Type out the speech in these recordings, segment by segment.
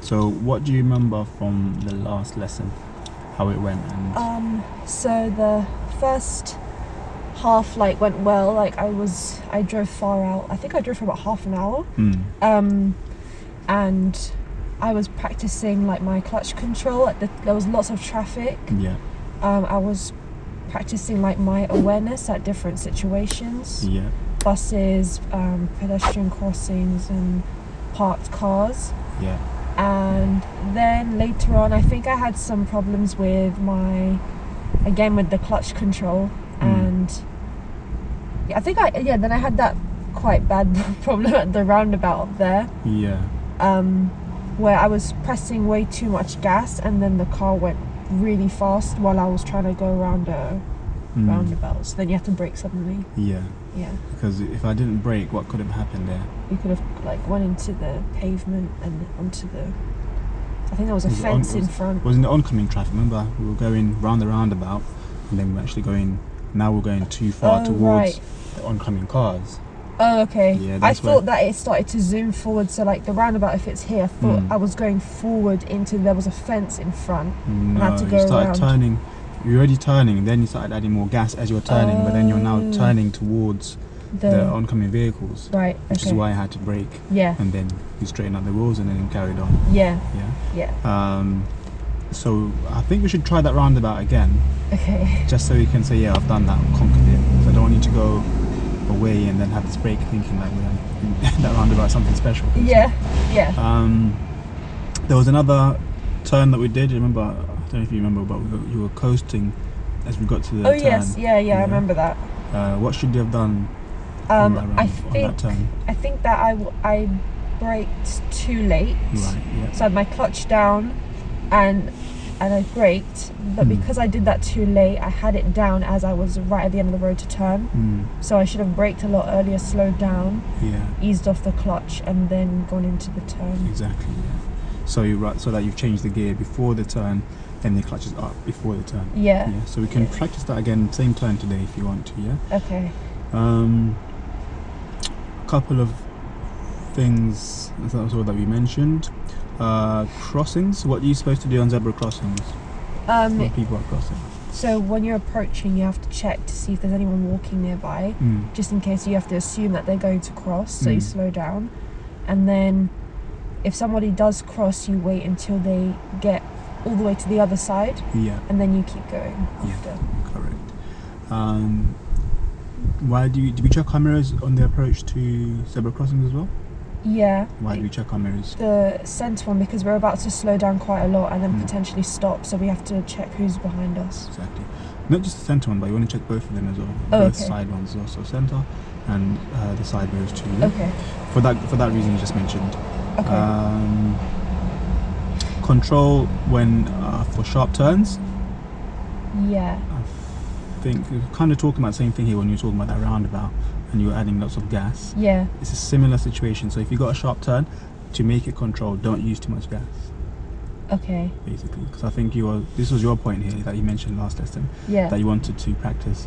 So what do you remember from the last lesson? How it went? And so the first half went well. I drove far out. I think I drove for about half an hour. And I was practicing my clutch control. There was lots of traffic. Yeah. I was practicing my awareness at different situations. Yeah. Buses, pedestrian crossings, and parked cars. Yeah. And then later on, I think I had some problems with with the clutch control, and then I had that quite bad problem at the roundabout up there. Yeah. Where I was pressing way too much gas, and then the car went really fast while I was trying to go around a roundabout. So then you have to brake suddenly. Yeah. Yeah. Because if I didn't brake, what could have happened there? You could have went into the pavement and onto the. I think there was a fence in front. Was in the oncoming traffic. Remember, we were going round the roundabout, and then we're actually going. Now we're going too far towards the oncoming cars. Oh, okay. Yeah, I thought that it started to zoom forward. So the roundabout, if it's here, I thought I was going forward into. There was a fence in front. No, and I had to go you started around. turning. You're already turning, and then you started adding more gas as you're turning, but then you're now turning towards the oncoming vehicles. Right. Which is why I had to brake. Yeah. And then you straightened out the wheels and then carried on. Yeah. Yeah. Yeah. So I think we should try that roundabout again. Okay. Just so we can say, yeah, I've done that, I've conquered it. So I don't want you to go away and then have this break thinking that that roundabout is something special. Yeah. Yeah. There was another turn that we did. Remember? I don't know if you remember, but you were coasting as we got to the turn. Yes. Yeah. I remember that. What should you have done on that turn? I think that I braked too late. Right. Yeah. So I had my clutch down, and I braked, but because I did that too late, I had it down as I was right at the end of the road to turn. So I should have braked a lot earlier, slowed down, eased off the clutch, and then gone into the turn. Exactly. Yeah. So that you've changed the gear before the turn, then the clutch is up before the turn. Yeah. Yeah. So we can practice that again, same turn today if you want to. Yeah. Okay. A couple of things that we mentioned. Crossings. What are you supposed to do on zebra crossings? When people are crossing. So when you're approaching, you have to check to see if there's anyone walking nearby, just in case. You have to assume that they're going to cross, so you slow down, and then if somebody does cross, you wait until they get all the way to the other side, and then you keep going after. Yeah, correct. Why do we check our mirrors on the approach to zebra crossings as well? Yeah. Why do we check our mirrors? The centre one, because we're about to slow down quite a lot and then potentially stop, so we have to check who's behind us. Exactly. Not just the centre one, but you want to check both of them as well. Both side ones also, centre and the side mirrors too. Yeah? Okay. For that reason you just mentioned. Okay. Control when for sharp turns. Yeah. I think we're kind of talking about the same thing here when you're talking about that roundabout and you're adding lots of gas. Yeah. It's a similar situation. So if you got a sharp turn, to make it controlled, don't use too much gas. Okay. Basically, because I think this was your point here that you mentioned last lesson. Yeah. That you wanted to practice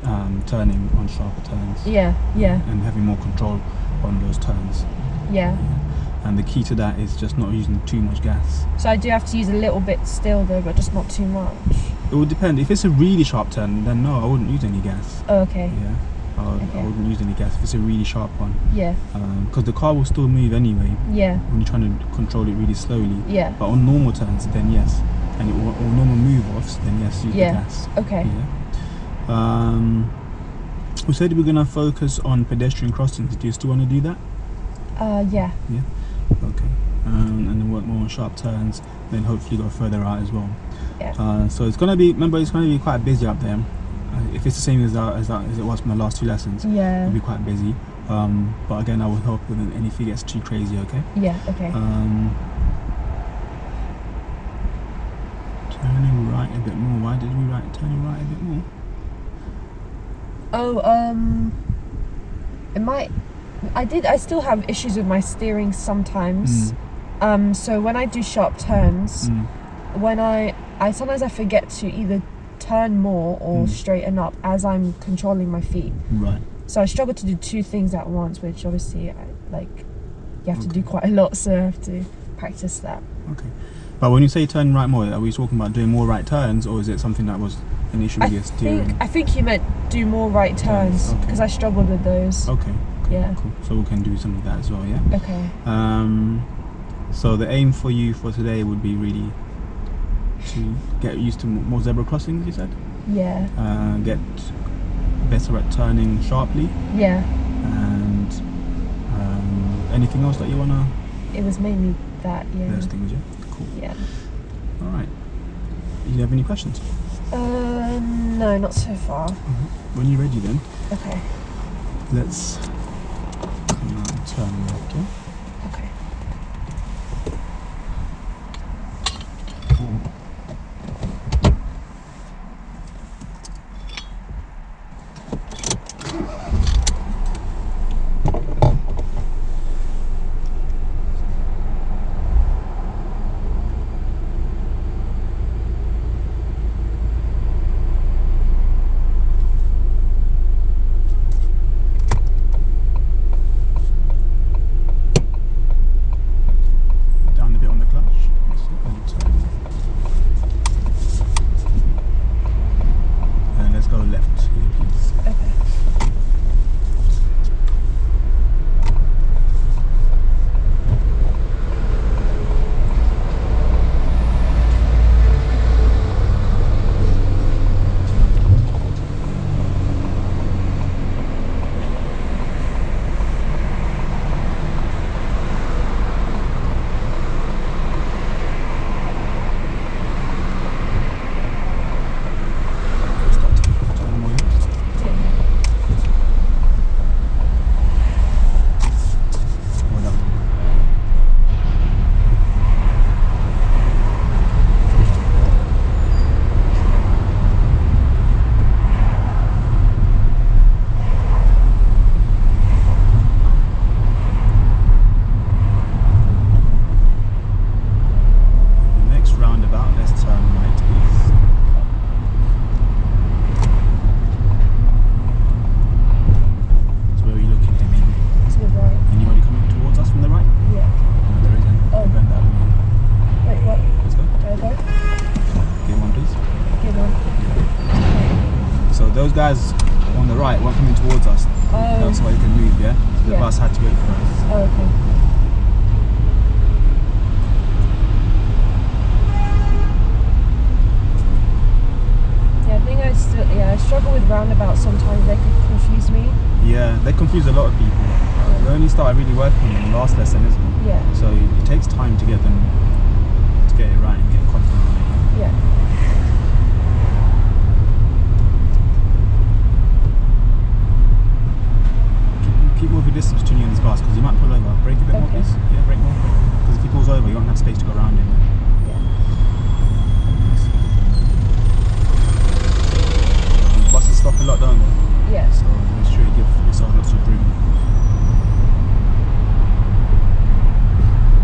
turning on sharper turns. Yeah. Yeah. And having more control on those turns. Yeah. And the key to that is just not using too much gas. So I do have to use a little bit still though, but just not too much. It would depend. If it's a really sharp turn, then no, I wouldn't use any gas. Oh, okay. Yeah. I wouldn't use any gas if it's a really sharp one. Yeah. Because the car will still move anyway. Yeah. When you're trying to control it really slowly. Yeah. But on normal turns, then yes. And on normal move-offs, then yes, use the gas. Okay. Yeah. We said we were going to focus on pedestrian crossings. Do you still want to do that? Yeah. Yeah. Okay. And then work more on sharp turns. Then hopefully go further out as well. Yeah. So it's going to be. Remember, it's going to be quite busy up there. If it's the same as it was from the last two lessons, it'll be quite busy. But again, I will help with it if it gets too crazy. Okay. Yeah. Okay. Turning right a bit more. Why did we write turning right a bit more? Oh, it might. I still have issues with my steering sometimes. So when I do sharp turns, when I sometimes I forget to either turn more or straighten up as I'm controlling my feet. Right. So I struggle to do two things at once, which obviously you have to do quite a lot. So I have to practice that. Okay. But when you say turn right more, are we talking about doing more right turns, or is it something that was an issue with your steering? I think you meant do more right turns, because I struggled with those. Okay. Yeah. Cool. So we can do some of that as well, yeah? Okay. So the aim for you for today would be really to get used to more zebra crossings, you said? Yeah. Get better at turning sharply. Yeah. And anything else that you wanna? It was mainly that, yeah. Those things, yeah. Cool. Yeah. All right. Do you have any questions? No, not so far. When you're ready, then. Okay. Let's come out and turn left, yeah? Okay. those guys on the right weren't coming towards us. That's why you can move, yeah? So the bus had to wait for us. Oh, okay. Yeah, I struggle with roundabouts sometimes. They could confuse me. Yeah, they confuse a lot of people. We only started really working on them last lesson, isn't it? Yeah. So it takes time to get them, to get it right and get confident in it. Yeah. Keep more of a distance between you and this bus because you might pull over. Brake a bit more, please. Yeah, brake more. Because if he pulls over, you won't have space to go around him. Buses stop a lot, don't they? Yeah. So make sure you give yourself lots of room.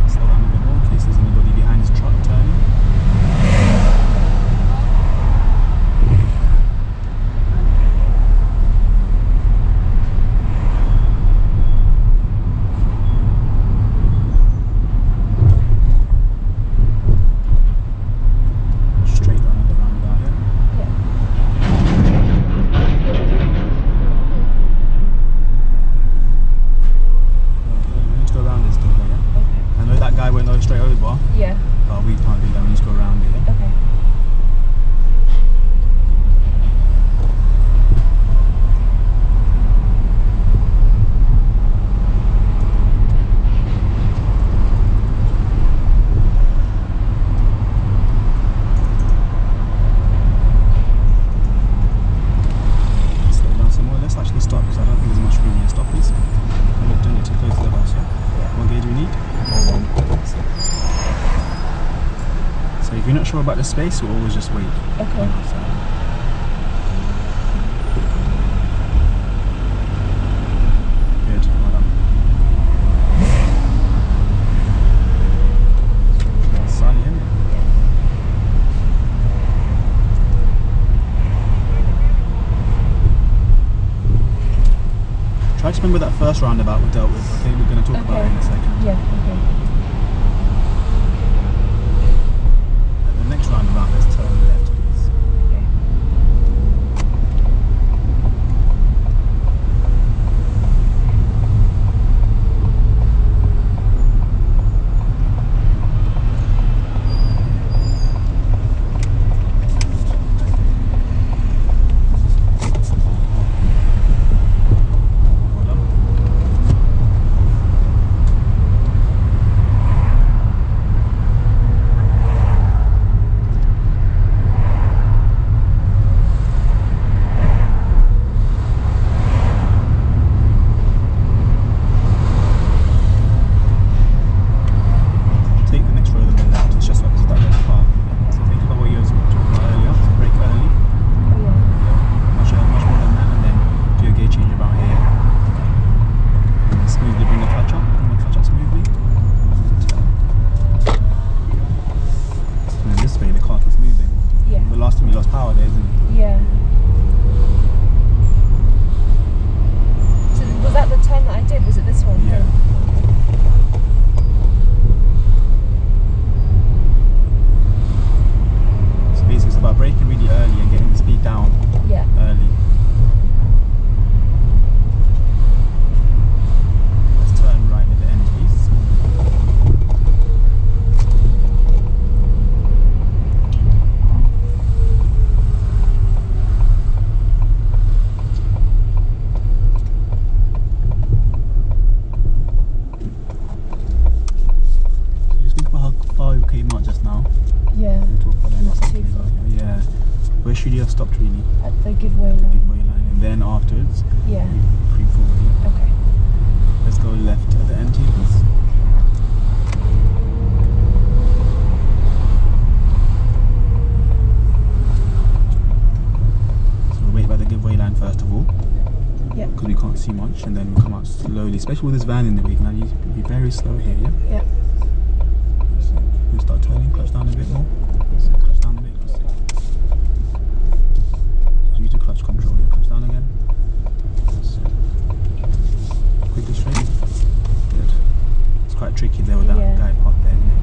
Slow down a bit more in case there's anybody behind his truck turning. About the space, we'll always just wait. Okay. Good, well done. It's sunny, isn't it? Yeah. Try to remember that first roundabout we dealt with. Okay, we're going to talk about it in a second. Yeah, okay. now. Yeah. We'll talk about that. Not too far. Yeah. Where should you have stopped really? At the giveaway line. Giveaway line, and then afterwards, Yeah. you creep forward. Yeah? Okay. Let's go left at the end here, please. So we'll wait by the giveaway line first of all. Yeah. Because we can't see much, and then we'll come out slowly, especially with this van in the way. Now you be very slow here, yeah? Yeah. So we'll start turning, clutch down a bit more. That's it, clutch down a bit, that's it. So use the clutch control, yeah, clutch down again. That's it. Quickly straight. Good. It's quite tricky there with that guy parked there, isn't it?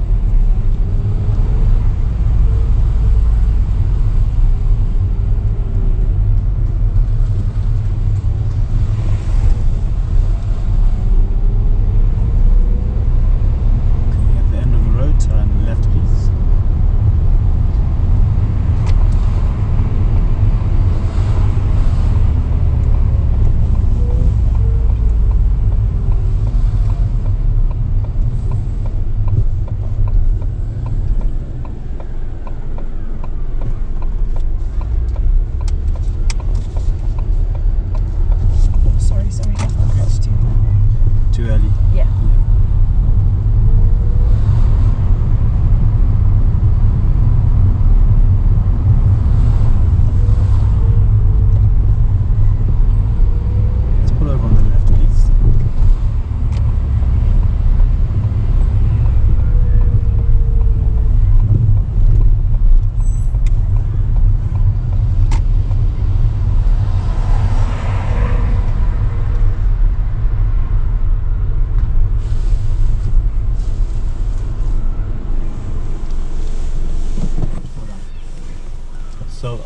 So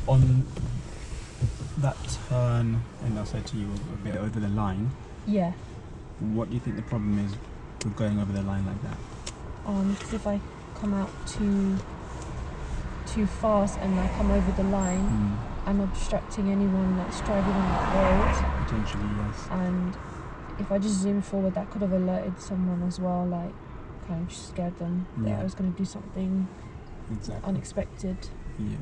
on that turn, and I said to you a bit over the line. Yeah. What do you think the problem is with going over the line like that? Because if I come out too fast and I come over the line, I'm obstructing anyone that's driving on that road. Potentially, yes. And if I just zoom forward, that could have alerted someone as well, like kind of scared them that I was going to do something unexpected. Yeah.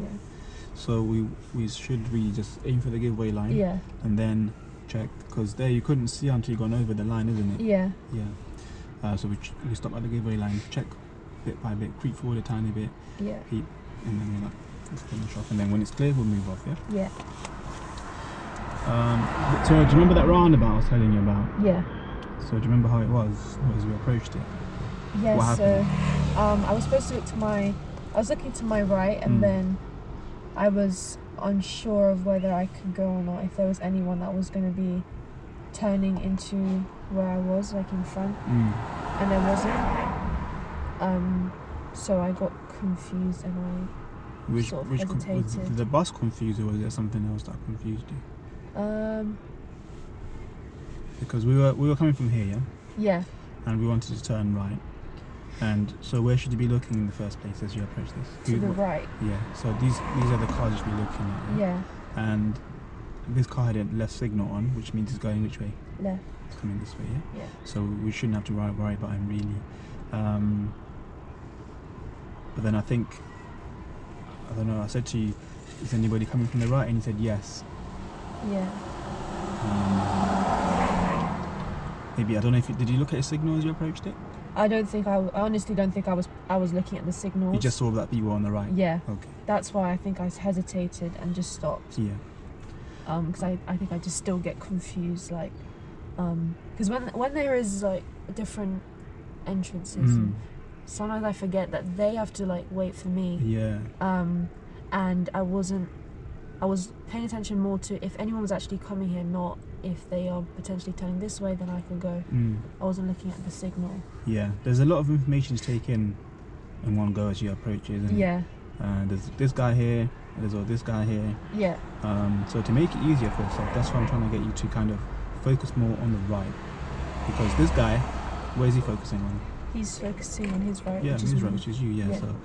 So we should really just aim for the giveaway line. Yeah. And then check, because there you couldn't see until you gone over the line, isn't it? Yeah. Yeah. So we stop at the giveaway line, check bit by bit, creep forward a tiny bit. Yeah. Keep, and then we'll finish off. And then when it's clear, we'll move off. Yeah. Yeah. So do you remember that roundabout I was telling you about? Yeah. So do you remember how it was as we approached it? Yeah. What happened? So I was supposed to look to my. I was looking to my right, and then I was unsure of whether I could go or not, if there was anyone that was going to be turning into where I was, like in front, and there wasn't. So I got confused and I sort of hesitated. Was the bus confused, or was there something else that confused you? Because we were coming from here, yeah? Yeah. And we wanted to turn right. And so where should you be looking in the first place as you approach this? To the right. Yeah. So these are the cars you should be looking at. Yeah. And this car had a left signal on, which means it's going which way? Left. It's coming this way, yeah? Yeah. So we shouldn't have to worry about him really. But then I don't know, I said to you, is anybody coming from the right? And you said yes. Yeah. Maybe, I don't know if did you look at his signal as you approached it? I honestly don't think I was looking at the signals. You just saw that people were on the right? Yeah. Okay. That's why I think I hesitated and just stopped. Yeah. Because I think I just still get confused, like, because when there is like different entrances, sometimes I forget that they have to like wait for me. Yeah. And I was paying attention more to if anyone was actually coming here, not if they are potentially turning this way, then I can go. I wasn't looking at the signal. Yeah, there's a lot of information to take in one go as you approach it, isn't it? Yeah. There's this guy here, there's this guy here. Yeah. So to make it easier for yourself, that's why I'm trying to get you to kind of focus more on the right. Because this guy, where is he focusing on? He's focusing on his right. Yeah, his right, which is you, yeah. So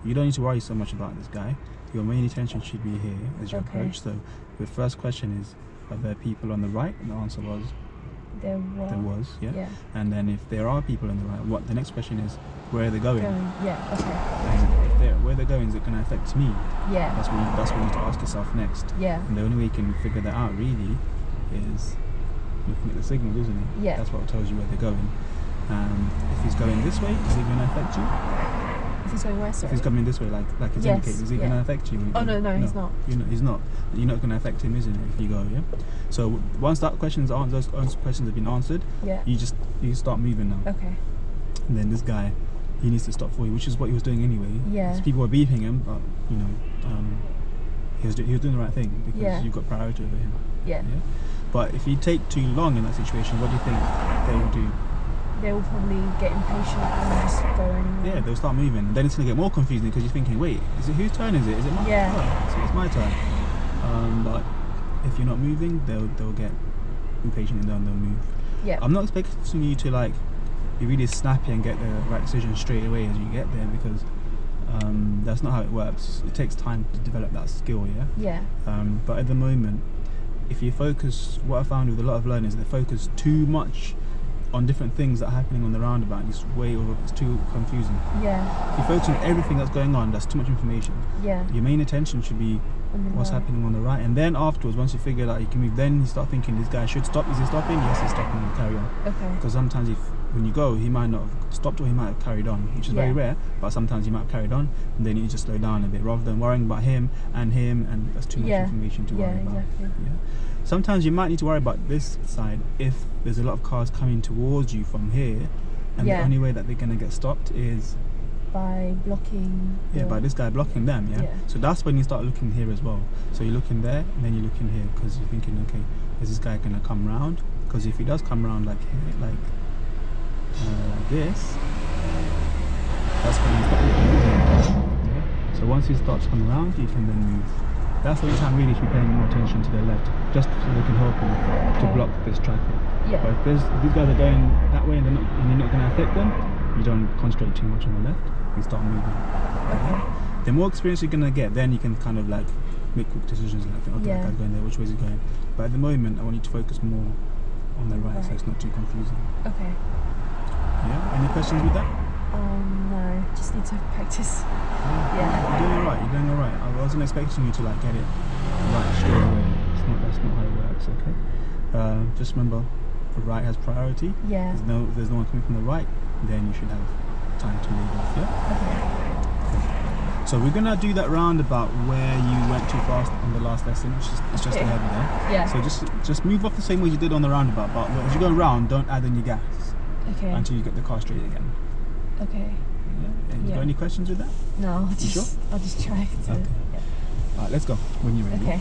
you don't need to worry so much about this guy. Your main attention should be here as you approach. So the first question is, are there people on the right? And the answer was There was. Yeah. And then if there are people on the right, what the next question is, where are they going? Yeah. Okay. And where they're going, is it going to affect me? Yeah. That's what you need to ask yourself next. Yeah. And the only way you can figure that out really is looking at the signals, isn't it? Yeah. That's what tells you where they're going. If he's going this way, is it going to affect you? If he's going where, sorry? If he's coming this way, like it's indicated, is it going to affect you? Oh no, he's not. He's not. You're not going to affect him, isn't it? If you go, yeah. So once those questions have been answered, you start moving now. Okay. And then this guy, he needs to stop for you, which is what he was doing anyway. Yeah. So people were beeping him, but he was doing the right thing because you've got priority over him. Yeah. But if you take too long in that situation, what do you think they will do? They will probably get impatient and just go anywhere. Yeah, they'll start moving. And then it's going to get more confusing because you're thinking, wait, is it whose turn is it? Is it my turn? Yeah. So it's my turn. But if you're not moving, they'll get impatient and then they'll move. Yeah. I'm not expecting you to like be really snappy and get the right decision straight away as you get there because that's not how it works. It takes time to develop that skill, Yeah. But at the moment, if you focus, what I found with a lot of learners, they focus too much on different things that are happening on the roundabout. It's too confusing. Yeah. If you focus on everything that's going on, that's too much information. Yeah. Your main attention should be what's happening on the right, and then afterwards, once you figure out you can move, then you start thinking, this guy should stop. Is he stopping? Yes, he's stopping, and carry on. Okay. Because sometimes when you go, he might not have stopped or he might have carried on, which is very rare, but sometimes he might have carried on, and then you just slow down a bit rather than worrying about him, and that's too much information to worry about. Exactly. Yeah. Sometimes you might need to worry about this side if there's a lot of cars coming towards you from here, and the only way that they're going to get stopped is by blocking. By this guy blocking them. So that's when you start looking here as well. So you're looking there, and then you're looking here because you're thinking, okay, is this guy going to come round? Because if he does come round like here, like this, that's when you start looking here. So once he starts coming around, you can then move. That's the only time really you should be paying more attention to the left, just so they can help you to block this traffic. Yeah. But if these guys are going that way and you're not going to affect them, you don't concentrate too much on the left, you start moving. Okay. The more experience you're going to get, then you can kind of like make quick decisions like, okay, that guy's going there, which way is he going? But at the moment, I want you to focus more on the right, so it's not too confusing. Okay. Yeah, any questions with that? No, just need to practice. You're doing alright. I wasn't expecting you to like get it right straight away. That's not how it works, okay? Just remember, the right has priority. Yeah. There's no one coming from the right, then you should have time to leave off, Okay. So we're gonna do that roundabout where you went too fast on the last lesson. It's just ahead there. Yeah. So just move off the same way you did on the roundabout, but as you go round, don't add any gas. Okay. Until you get the car straight again. Okay. You got any questions with that? No, I'll just try to. Okay. Alright, let's go when you're ready. Okay.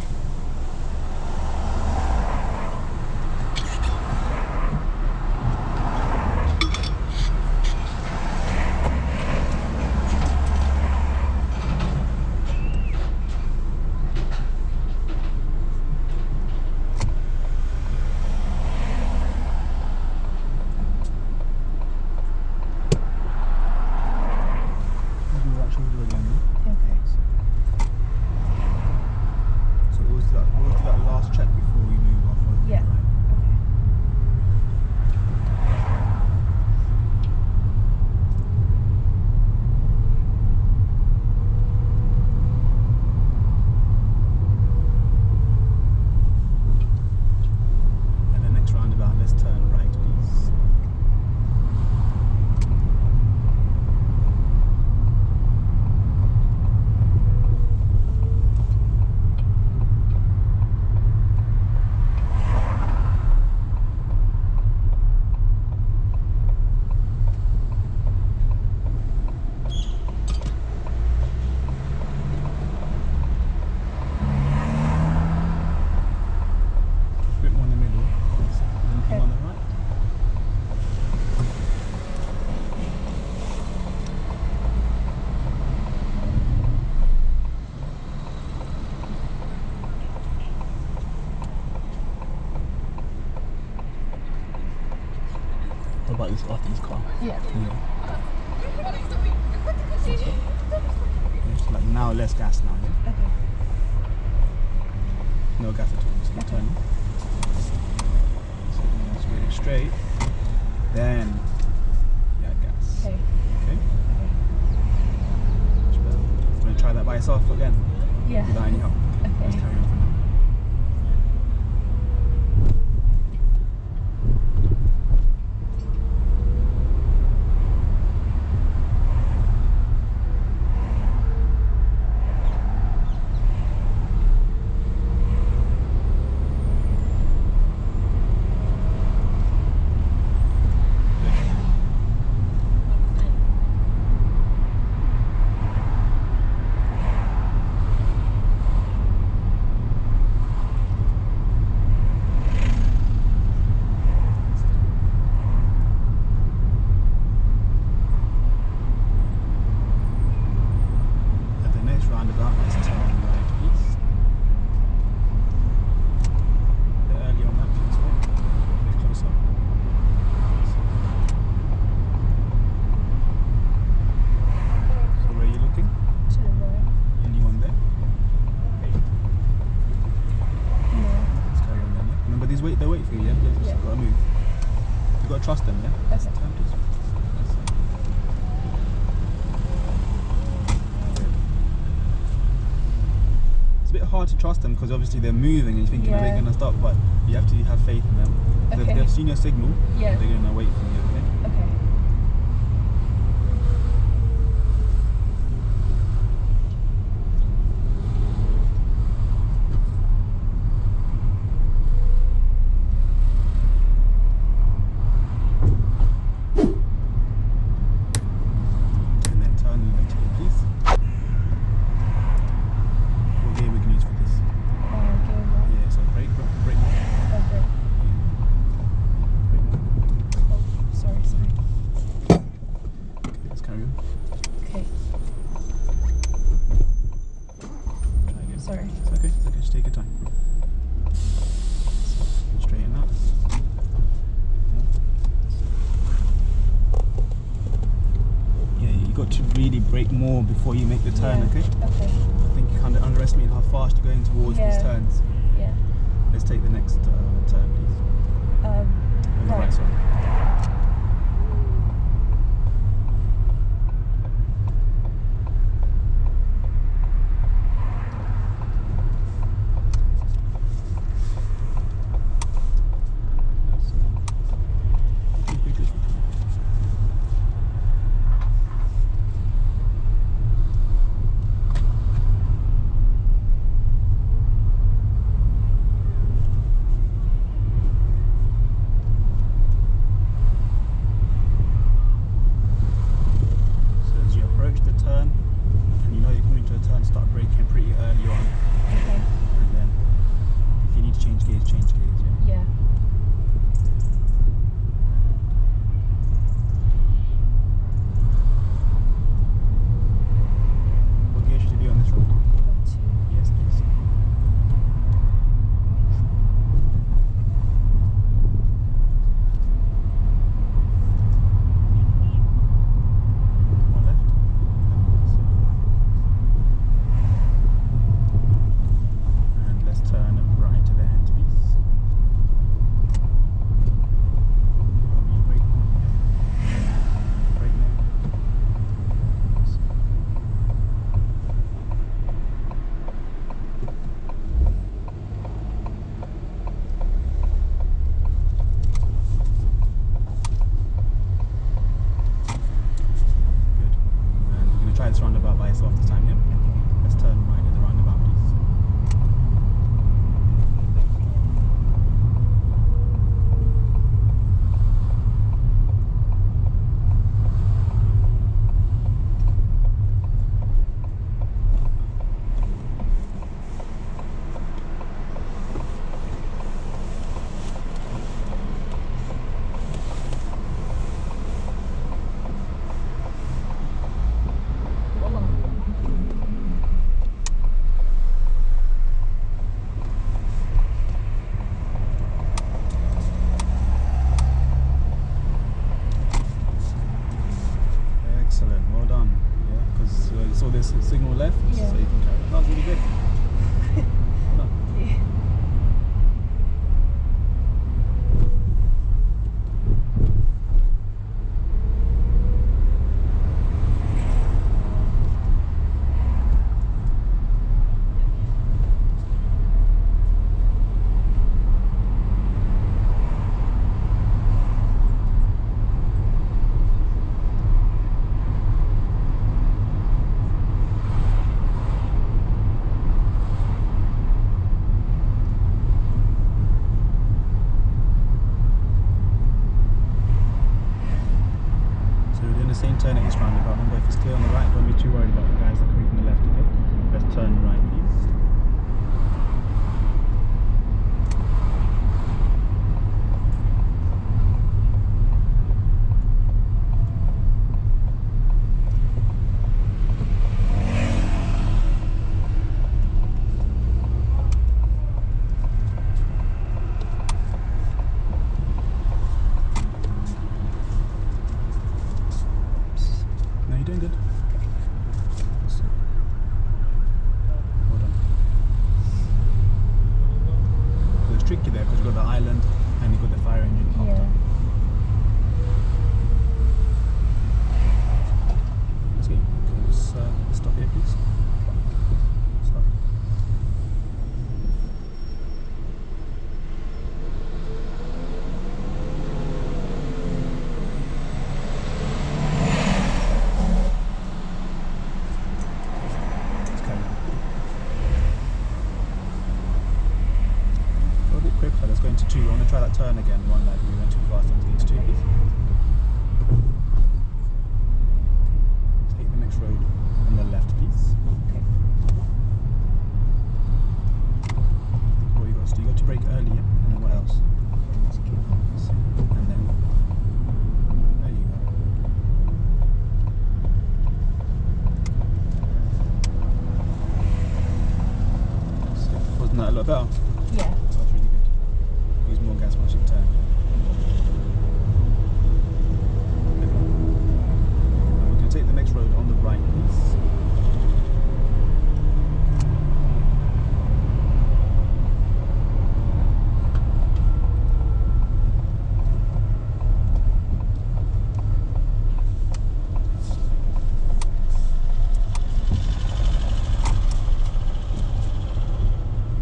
About this after this car. Yeah. It's like now less gas now. Yeah? Okay. No gas at all. Just keep turning. That's really it straight, then yeah, gas. Okay. Okay. Much better. You want to try that by yourself again? Yeah. Without any help? Okay. Let's carry on for now. Roundabout, let's turn right east. A bit early on that as well. A bit closer. So where are you looking? To the right. Anyone there? No. Let's carry on then. Yeah? Remember these they wait for you, yeah? You just gotta move. You gotta trust them, yeah? Let's turn please. It's a bit hard to trust them because obviously they're moving and you're thinking, are they going to stop? But you have to have faith in them. So if they've seen your signal, they're going to wait for you, okay? Okay. And then turn left here, please. Yeah, so brake more. Oh, sorry. Okay, let's carry on. Okay. Try again. Sorry. It's okay, just take your time. Straighten up. Yeah, you got to really brake more before you make the turn, okay? Okay. I think you kind of underestimate how fast you're going towards these turns. Yeah. Let's take the next turn, please. On the right, sorry. Start braking pretty early on. Okay. And then if you need to change gears, yeah? Yeah. What gear should you be on this road? 2. Yes, please. One left. And let's turn right to the end, please. You brake more. Brake more. Good. And you're going to try this roundabout by yourself this time, yeah? Let's turn right at the roundabout, please. Excellent, well done. Yeah, because you saw this signal left, so you can carry it. That was really good. Well done. same turn at each roundabout. Remember, if it's clear on the right, don't be too worried about the guys that are coming from the left, okay? Let's turn right, please. Doing good. So, hold on. It was tricky there because you've got the island and you've got the fire engine popped up. Let's go. Okay, let's stop here, please. Stop. Let's go into 2. I want to try that turn again, the one that we went too fast into H2, please. Take the next road on the left, please. Okay. What you got to do? You got to brake early, yeah? And then what else? And then there you go. So, wasn't that a lot better? Yeah. Use more gas once you turn. We're going to take the next road on the right, please.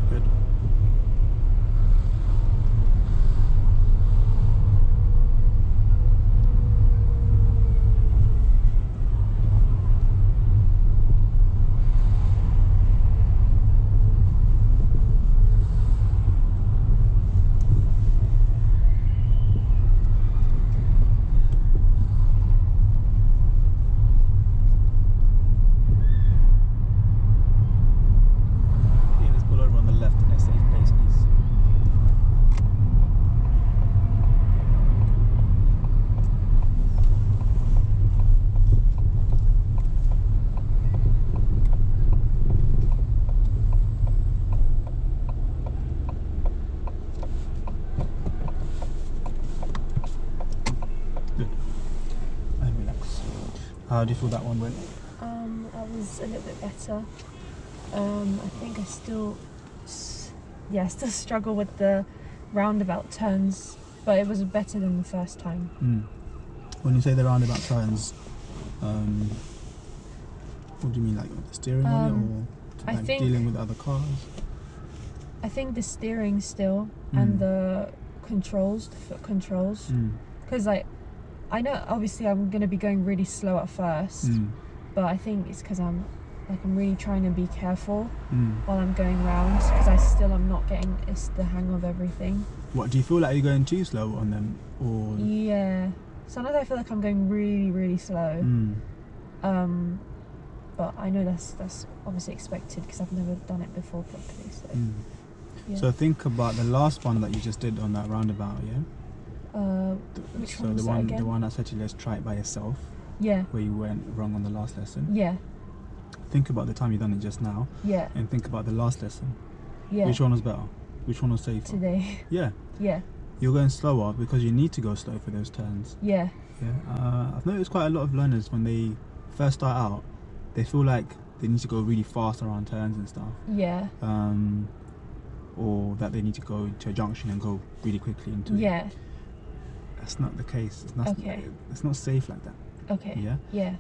Good. How do you feel that one went? That was a little bit better. I think I still struggle with the roundabout turns, but it was better than the first time. When you say the roundabout turns, what do you mean, like with the steering wheel, or like dealing with other cars? I think the steering still and the controls, the foot controls, because like I know obviously I'm going to be going really slow at first, but I think it's because I'm really trying to be careful while I'm going round, because I am not getting the hang of everything. What, do you feel like you're going too slow on them, or? Yeah, sometimes I feel like I'm going really, really slow. But I know that's obviously expected because I've never done it before properly. So, yeah. So think about the last one that you just did on that roundabout, yeah? Which one was that again? The one I said to you, let's try it by yourself. Yeah. Where you went wrong on the last lesson. Yeah. Think about the time you done it just now. Yeah. And think about the last lesson. Yeah. Which one was better? Which one was safer? Today. Yeah. Yeah. You're going slower because you need to go slow for those turns. Yeah. Yeah. I've noticed quite a lot of learners when they first start out, they feel like they need to go really fast around turns and stuff. Yeah. Or that they need to go to a junction and go really quickly into it. Yeah. That's not the case. It's not. Okay. It's not safe like that. Okay. Yeah. Yeah.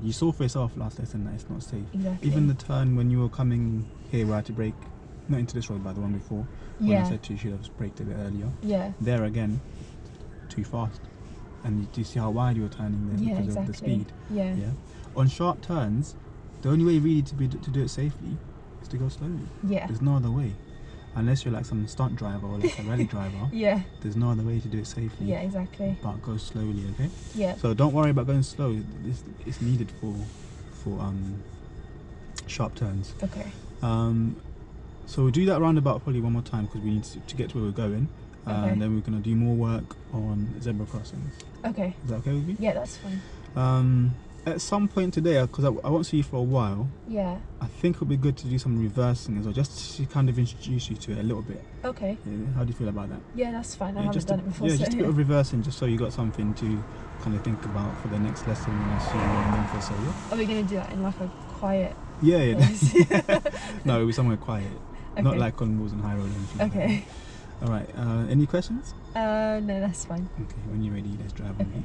You saw for yourself last lesson that it's not safe. Exactly. Even the turn when you were coming here, where I had to brake, not into this road, but the one before. When I said to you, should have braked a bit earlier. Yeah. There again, too fast. And do you see how wide you were turning there because of the speed? Yeah. Yeah. On sharp turns, the only way really to do it safely is to go slowly. Yeah. There's no other way. unless you're like some stunt driver or like a rally driver, Yeah. there's no other way to do it safely. Yeah, exactly. But go slowly, okay? Yeah. So don't worry about going slow. It's needed for sharp turns. Okay. So we'll do that roundabout probably one more time because we need to get to where we're going. Okay. And then we're gonna do more work on zebra crossings. Okay. Is that okay with you? Yeah, that's fine. At some point today, because I won't see you for a while, Yeah. I think it'll be good to do some reversing as well, just to kind of introduce you to it a little bit. Okay. Yeah, how do you feel about that? Yeah, that's fine. I haven't done it before. Yeah, so just a bit of reversing, just so you got something to kind of think about for the next lesson when I see you in Memphis. So yeah. Are we gonna do that in like a quiet? Yeah. place? No, it'll be somewhere quiet, not Okay. like on Walls and High Road or anything. Okay. Like that. All right. Any questions? No, that's fine. Okay. When you're ready, let's drive on me.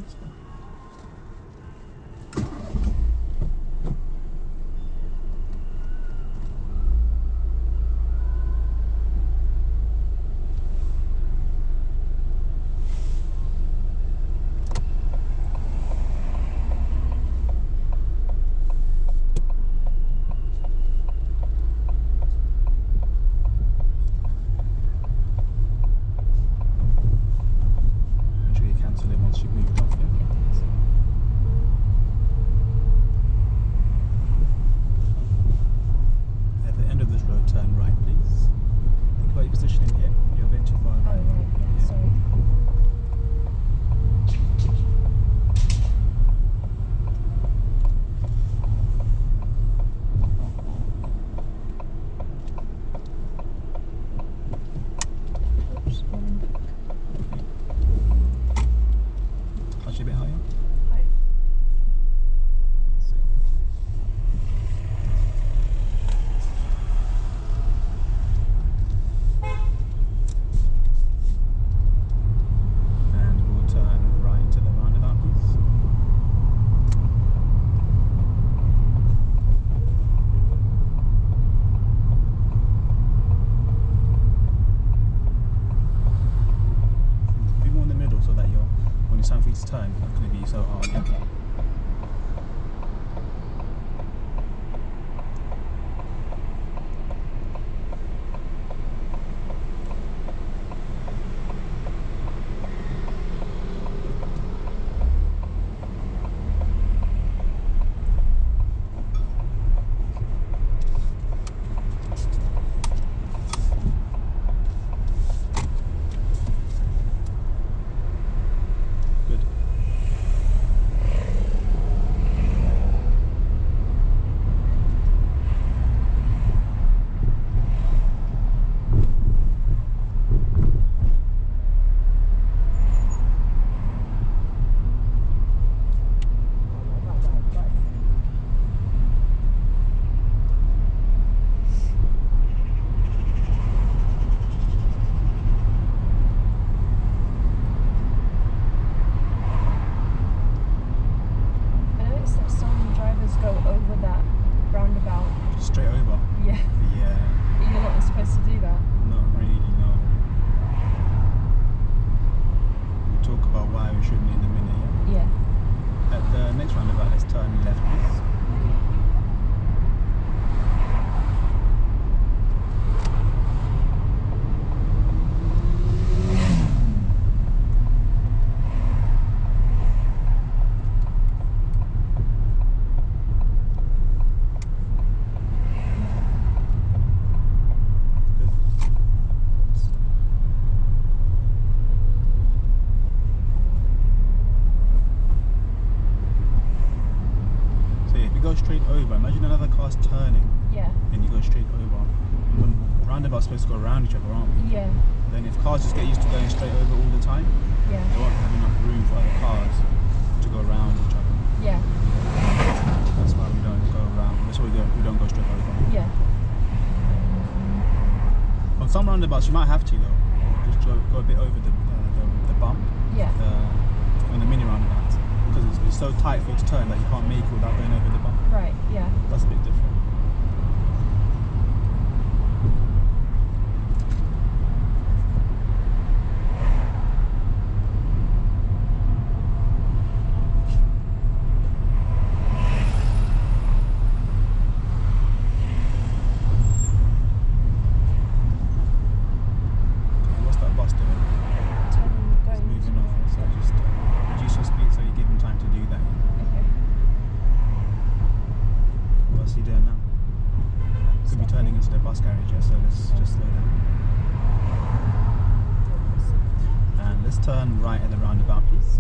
Time, it's not going to be so hard. Okay. Go over that roundabout. Straight over? Yeah. Yeah. You're not supposed to do that. Not really, no. We'll talk about why we shouldn't in a minute, yeah? Yeah. At the next roundabout, let's turn left, please. Go straight over. Imagine another car's turning. Yeah. And you go straight over. Roundabout's supposed to go around each other, aren't we? Yeah. Then if cars just get used to going straight over all the time, Yeah. they won't have enough room for other cars to go around each other. Yeah. That's why we don't go around. That's why we don't go straight over. Yeah. On some roundabouts you might have to though. Just go a bit over the bump. Yeah. On the mini roundabouts. Because it's so tight for it to turn that you can't make it without going over the bump. Right, yeah. That's a bit different. turn right at the roundabout, please.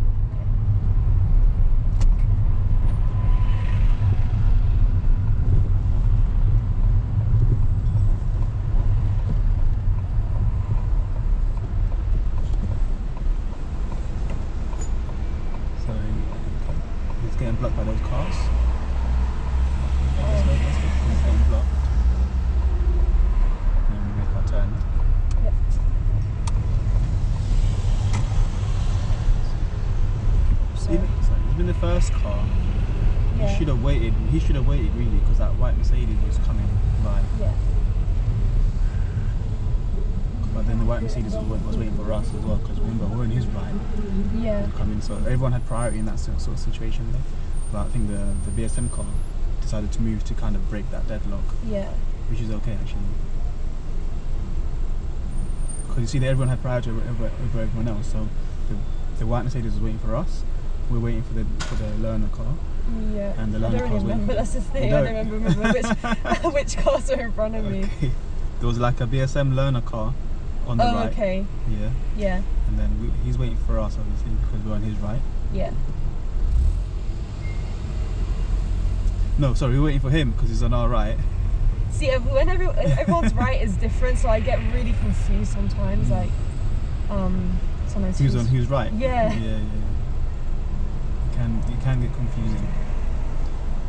So it's getting blocked by those cars. Let's go. It's getting blocked. And we make our turn. Yep. Even the first car, Yeah. he should have waited. He should have waited really, because that white Mercedes was coming by. Yeah. But then the white Mercedes was waiting for us as well, because remember we're in his right. Yeah. Coming, so everyone had priority in that sort of situation there. But I think the BSM car decided to move to kind of break that deadlock, Yeah. which is okay actually. Because you see that everyone had priority over everyone else. So the white Mercedes was waiting for us. We're waiting for the learner car. Yeah. And the I learner don't car was really waiting. remember. That's the thing. You I don't? don't remember which cars are in front of me. Okay. There was like a BSM learner car on the Oh, right. okay. Yeah. Yeah. And then he's waiting for us obviously because we're on his right. Yeah. No, sorry, we're waiting for him because he's on our right. See, when everyone's right is different, so I get really confused sometimes. Like, sometimes Who's on who's right? Yeah. Yeah. It can get confusing.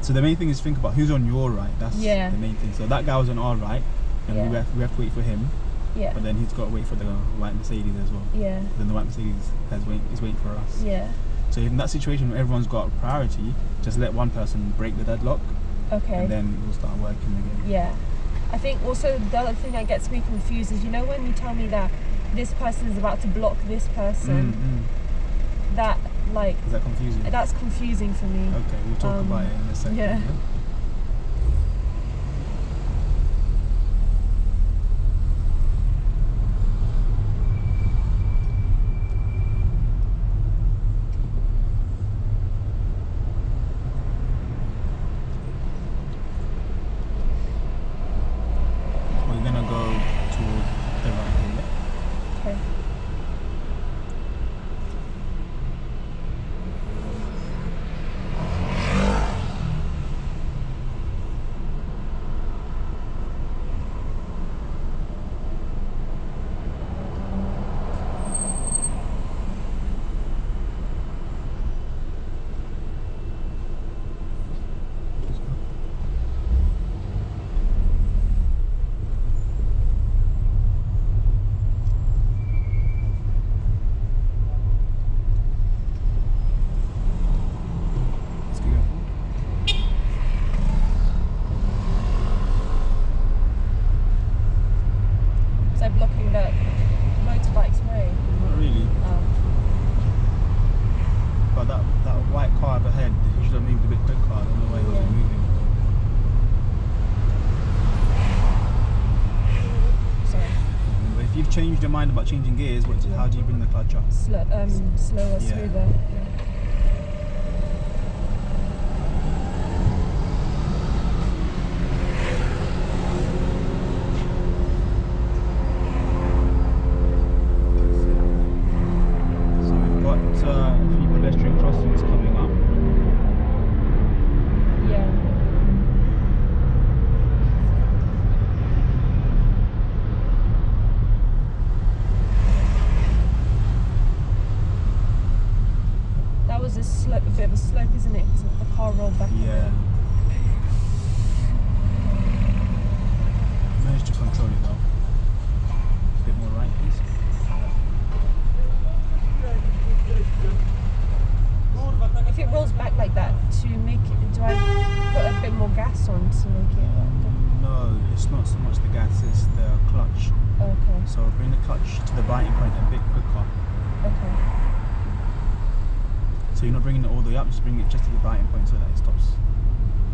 So the main thing is think about who's on your right. That's Yeah. the main thing. So that guy was on our right, and Yeah. we have to wait for him. Yeah. But then he's got to wait for the white Mercedes as well. Yeah. Then the white Mercedes is waiting for us. Yeah. So in that situation where everyone's got priority, just let one person break the deadlock, Okay. and then we'll start working again. Yeah. I think also the other thing that gets me confused is, you know, when you tell me that this person is about to block this person, that like Is that confusing? that's confusing for me. Okay, we'll talk about it in a second. Yeah. We're gonna go towards the right here. Okay. Let's go. So blocking the motorbike's way. Not really. But that white car up ahead, he should have moved a bit quicker. I don't know why he wasn't Yeah. moving. Sorry. But if you've changed your mind about changing gears, how do you bring the clutch up? Slower, Yeah. smoother. So we've got a few pedestrian crossings coming up. Yeah. That was a bit of a slope, isn't it? Because the car rolled back. Yeah. Managed to control it though. A bit more right, please. If it rolls back like that, to make it, do I put a bit more gas on to make it No, it's not so much the gas, it's the clutch. okay. So bring the clutch to the biting point a bit quicker. Okay. So you're not bringing it all the way up, just bring it just to the biting point so that it stops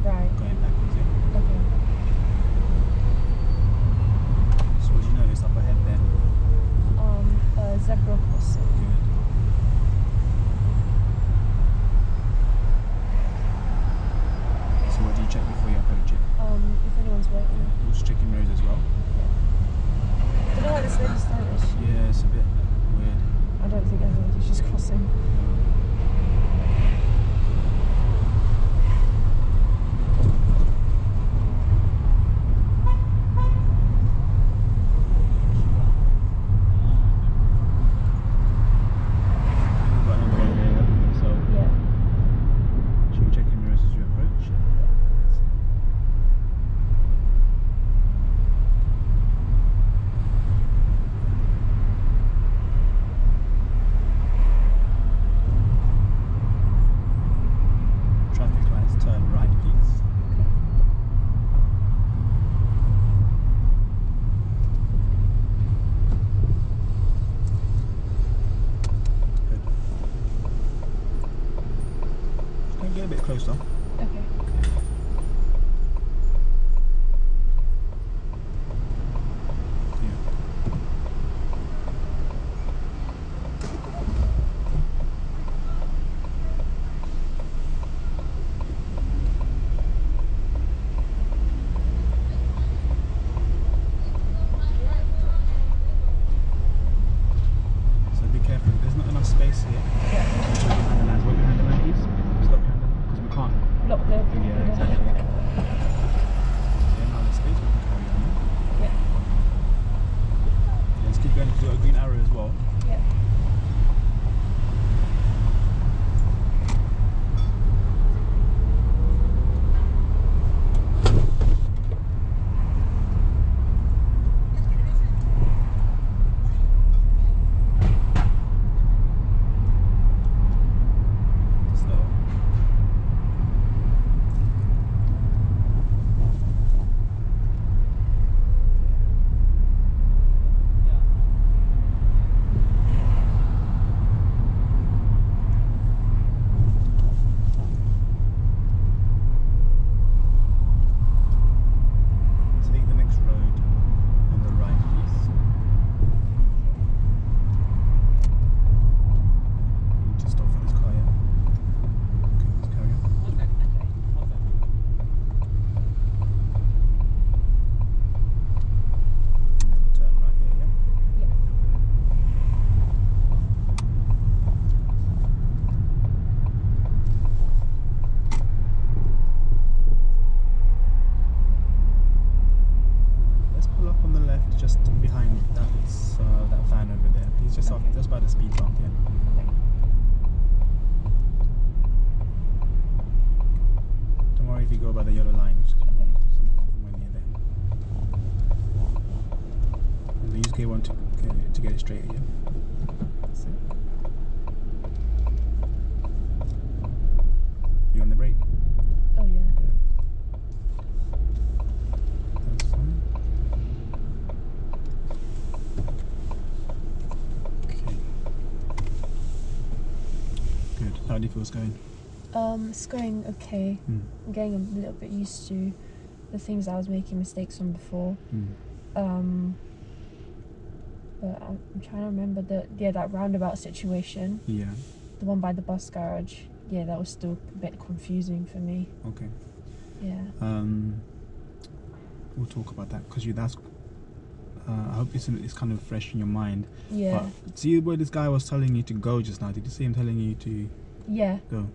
Right. going backwards. Yeah? Okay. So what do you notice up ahead there? Zebra crossing. Good. So what do you check before you approach it? If anyone's waiting. You're also checking roads as well. I don't know why this lady's stylish. Yeah, it's a bit weird. I don't think everyone's get a bit closer. Okay. Space here. Yeah. Behind the lines. Wait behind the line, please. Stop behind the line because we can't. Lock the. Yeah, exactly. Yeah, now there's space. We can carry on. Yeah. Yeah, let's keep going because we've got a green arrow as well. Yeah. Just by the speed bump, yeah. Don't worry if you go by the yellow line, which is somewhere near there. And then use gear 1 to get it straight again. That's it. You on the brake? Oh yeah. That's fine. How do you feel it's going? It's going okay. I'm getting a little bit used to the things I was making mistakes on before. But I'm trying to remember that roundabout situation. Yeah. The one by the bus garage. Yeah, that was still a bit confusing for me. Okay. Yeah. We'll talk about that because that's. I hope it's kind of fresh in your mind. Yeah. But see where this guy was telling you to go just now. Did you see him telling you to? Yeah. Go.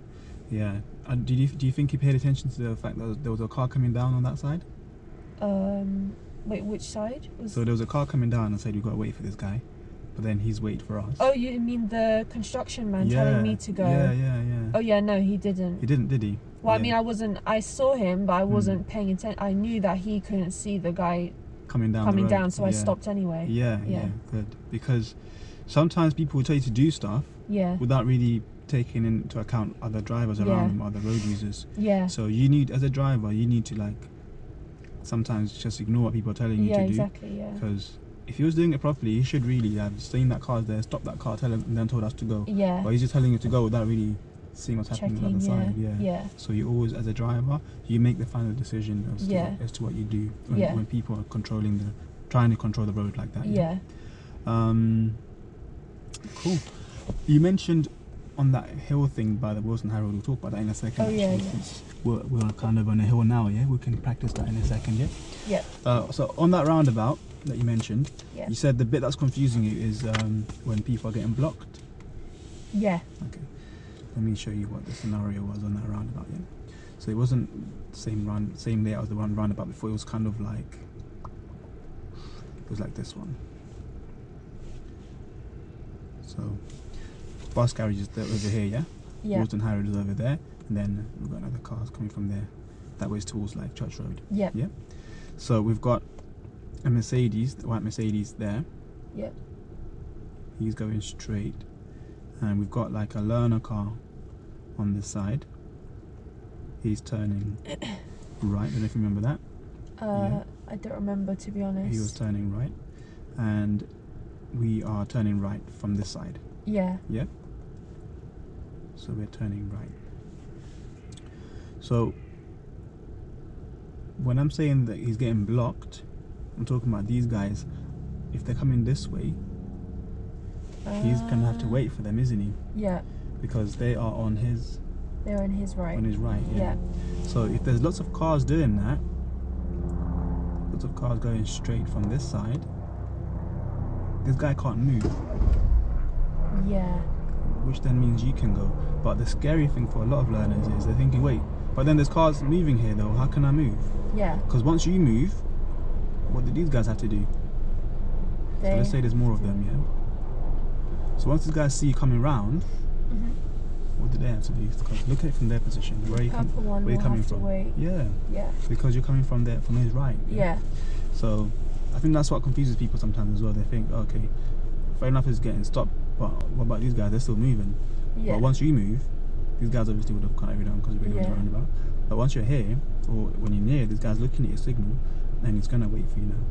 Yeah. Do you think he paid attention to the fact that there was a car coming down on that side? Wait, which side? So there was a car coming down and said we've got to wait for this guy, but then he's waiting for us. Oh, you mean the construction man telling me to go? Yeah. Oh yeah, no, he didn't. He didn't, did he? Well, I mean, I saw him, but I wasn't paying attention. I knew that he couldn't see the guy coming down, so I stopped anyway. Yeah, good. Because sometimes people will tell you to do stuff without really taking into account other drivers around them, other road users. Yeah. So you need, as a driver, you need to sometimes just ignore what people are telling you to do. Exactly, yeah. Because if he was doing it properly, he should really have seen that car's there, stopped that car, tell him, and then told us to go. Yeah. But he's just telling you to go without really seeing what's happening on the other side. Yeah. So you always, as a driver, you make the final decision as to what you do when people are trying to control the road like that. Yeah. Cool. You mentioned on that hill thing by the Wilson Harold, we'll talk about that in a second. Oh yeah. We're kind of on a hill now, yeah? We can practice that in a second, yeah? Yeah. So on that roundabout that you mentioned, you said the bit that's confusing you is when people are getting blocked. Yeah. Okay. Let me show you what the scenario was on that roundabout, yeah? So it wasn't the same layout as the one roundabout before. It was kind of like, it was like this one. So bus garage is over here, yeah? Yeah. Wilton Harold is over there, and then we've got another cars coming from there. That way towards like Church Road. Yeah. Yeah. So we've got a Mercedes, the white Mercedes there. Yeah. He's going straight, and we've got like a learner car on this side. He's turning right. I don't know if you remember that. I don't remember, to be honest. He was turning right, and we are turning right from this side. Yeah. Yeah. So we're turning right. So when I'm saying that he's getting blocked, I'm talking about these guys. If they're coming this way, he's gonna have to wait for them, isn't he? Yeah. Because they are on his. They're on his right. On his right, yeah. So if there's lots of cars doing that, lots of cars going straight from this side, this guy can't move. Yeah. Which then means you can go. But the scary thing for a lot of learners is they're thinking, wait, but then there's cars moving here though, how can I move? Yeah. Because once you move, what do these guys have to do? So let's say there's more of them, yeah? So once these guys see you coming round, what do they have to do? Because look at it from their position. Where are you coming from? Wait. Yeah. Yeah. Because you're coming from his right. Yeah. So I think that's what confuses people sometimes as well. They think, okay, fair enough, it's getting stopped, but what about these guys? They're still moving. Yeah. But once you move, these guys obviously would have carried on because we're going to roundabout. But once you're here, or when you're near, this guy's looking at your signal, and he's gonna wait for you now.